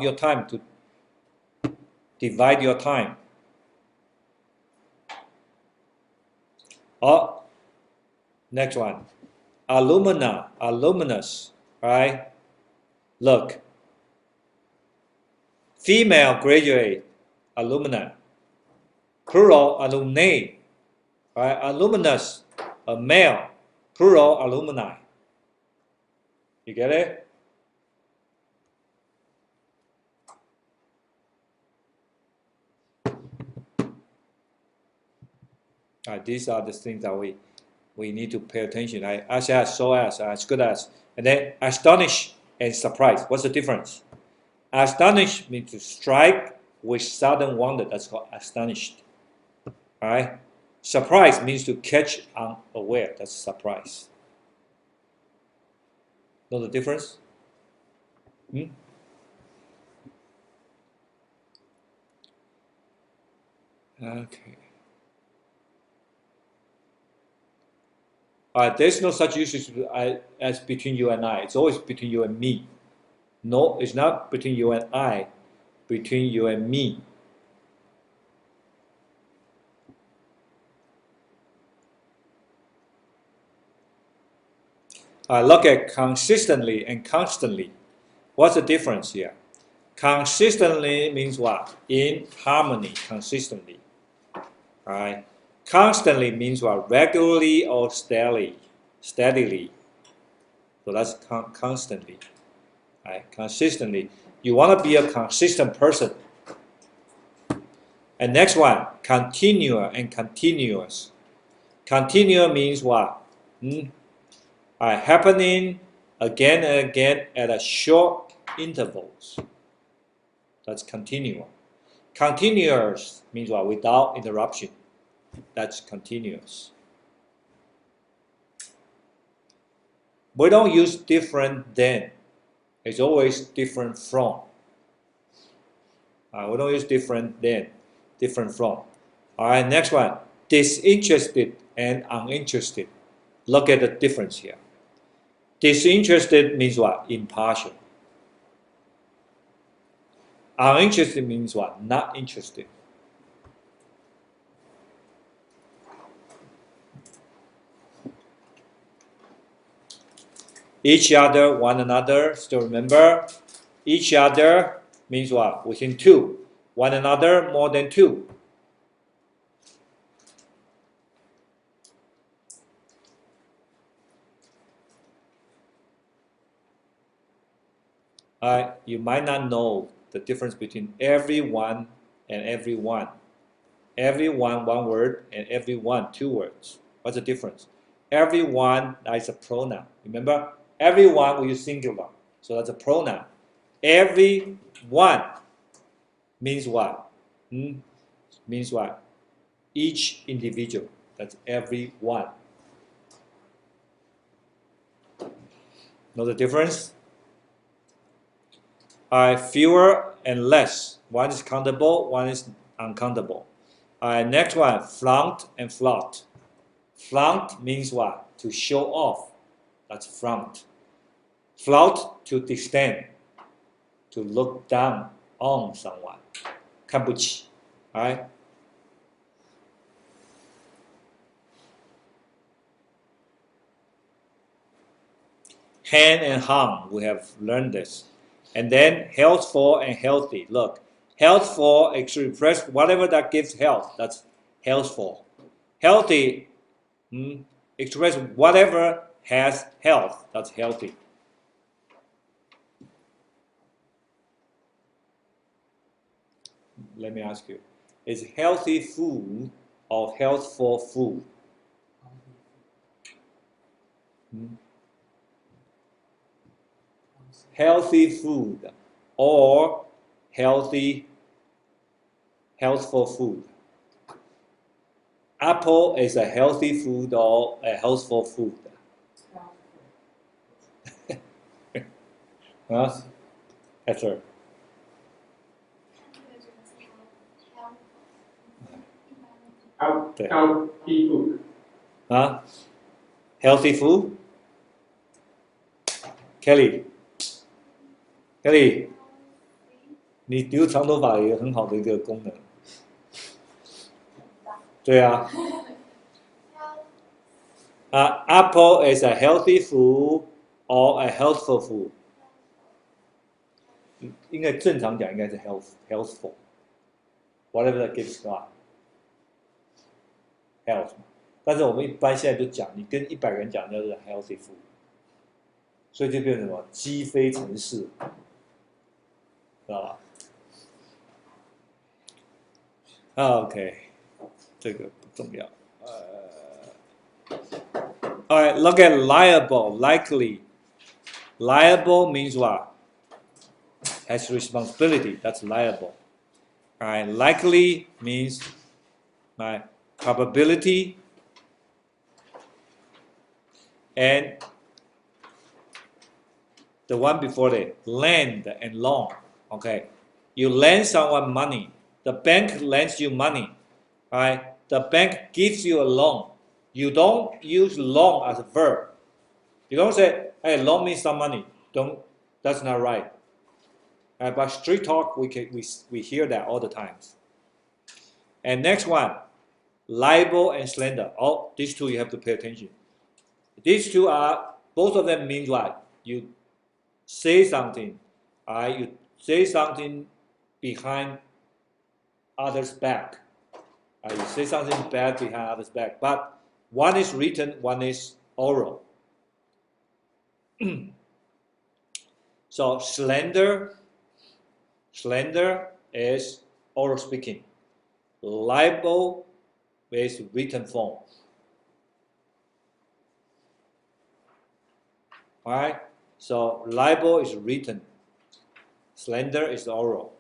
your time to divide your time. Next one, alumnus, right? Look, female graduate, alumni, plural alumni, right? Alumnus, a male, plural alumni. You get it? These are the things that we need to pay attention. As good as. And then astonish and surprise. What's the difference? Astonish means to strike with sudden wonder. That's called astonished. Alright? Surprise means to catch unaware. That's surprise. Know the difference? Okay. There's no such usage as between you and I. It's always between you and me. No, it's not between you and I. Between you and me. Look at consistently and constantly. What's the difference here? Consistently means what? In harmony, consistently. Alright. Constantly means what? Regularly or steadily. So that's constantly. Right? Consistently. You want to be a consistent person. And next one, continual and continuous. Continual means what? Happening again and again at a short intervals. That's continual. Continuous means what? Without interruption. That's continuous. We don't use different than. It's always different from. We don't use different than, different from. Alright, next one. Disinterested and uninterested. Look at the difference here. Disinterested means what? Impartial. Uninterested means what? Not interested. Each other, one another, still remember? Each other means what? Within two. One another, more than two. You might not know the difference between everyone and everyone. Everyone, one word, and everyone, two words. What's the difference? Everyone is a pronoun. Remember, everyone we use singular, so that's a pronoun. Everyone means what? Means what? Each individual. That's everyone. Know the difference? Fewer and less. One is countable, one is uncountable. Next one, flaunt and flout. Flaunt means what? To show off. That's flaunt. Flout, to disdain. To look down on someone. 看不起. Alright? Hand and harm, we have learned this. And then healthful and healthy. Look, healthful express whatever that gives health. That's healthful. Healthy express whatever has health. That's healthy. Let me ask you, is healthy food or healthful food? Healthy food or healthful food? Apple is a healthy food or a healthful food? Huh? Esther. Healthy food. Huh? Healthy food? Kelly, 你留长头发也很好的一个功能。对啊。Apple is a healthy food or a healthful food? 应该正常讲应该是 healthful. Whatever that gives God. Health. 但是我们一般现在都讲，你跟100个人讲就是 healthy food. 所以就变成什么？鸡飞城市，知道吧？OK， 这个不重要。Alright, look at liable, likely. Liable means what? Has responsibility. That's liable. Alright, likely means probability and the one before it, lend and loan. Okay, you lend someone money. The bank lends you money. Right? The bank gives you a loan. You don't use loan as a verb. You don't say, "Hey, loan me some money." Don't. That's not right. But street talk, we hear that all the times. And next one, libel and slander. Oh, these two you have to pay attention. These two are both of them mean what? You say something, you say something behind others' back. You say something bad behind others' back. But one is written, one is oral. So slander is oral speaking. Libel is written form. Alright? So libel is written. Slander is oral.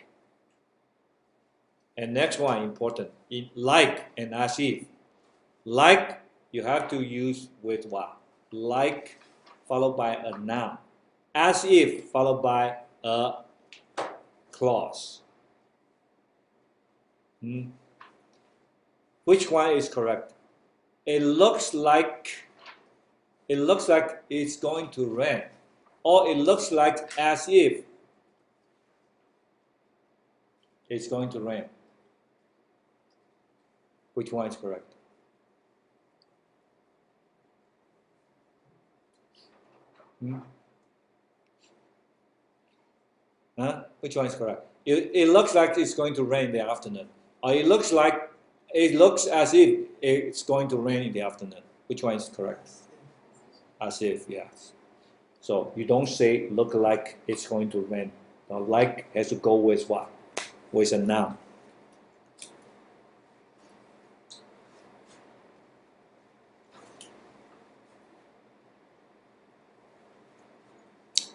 And next one important. In like and as if. Like you have to use with what? Like followed by a noun. As if followed by a clause. Which one is correct? It looks like it's going to rain. Or it looks like as if it's going to rain. Which one is correct? Which one is correct? It looks like it's going to rain in the afternoon. Or it looks as if it's going to rain in the afternoon. Which one is correct? As if, yes. So you don't say look like it's going to rain. Like has to go with what? With a noun.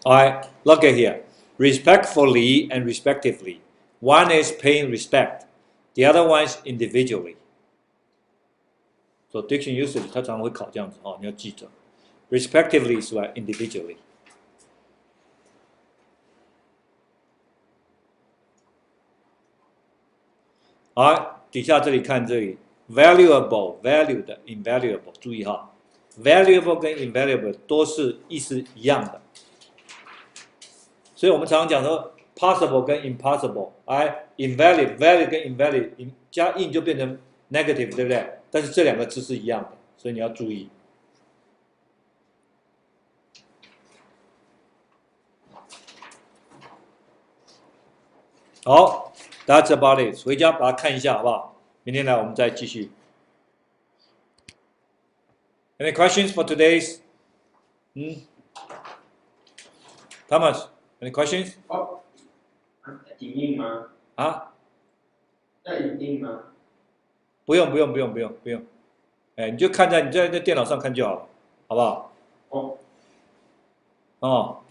All right, look at here. Respectfully and respectively. One is paying respect, the other one is individually. So diction usage 它常常会考这样子哦，你要记着。Respectively 是吧 ？Individually。好，底下这里看这里 ，valuable、valued、invaluable， 注意哈 ，valuable 跟 invaluable 都是意思一样的。所以我们常常讲说 possible 跟 impossible， 哎 ，invalid 跟 invalid 加 in 就变成 negative， 对不对？但是这两个字是一样的，所以你要注意。好 ，That's about it。回家把它看一下，好不好？明天来我们再继续。Any questions for today's? Thomas, any questions? 哦，影印吗？啊？要影印吗？不用，哎，你就看在你在电脑上看就好了，好不好？哦。哦。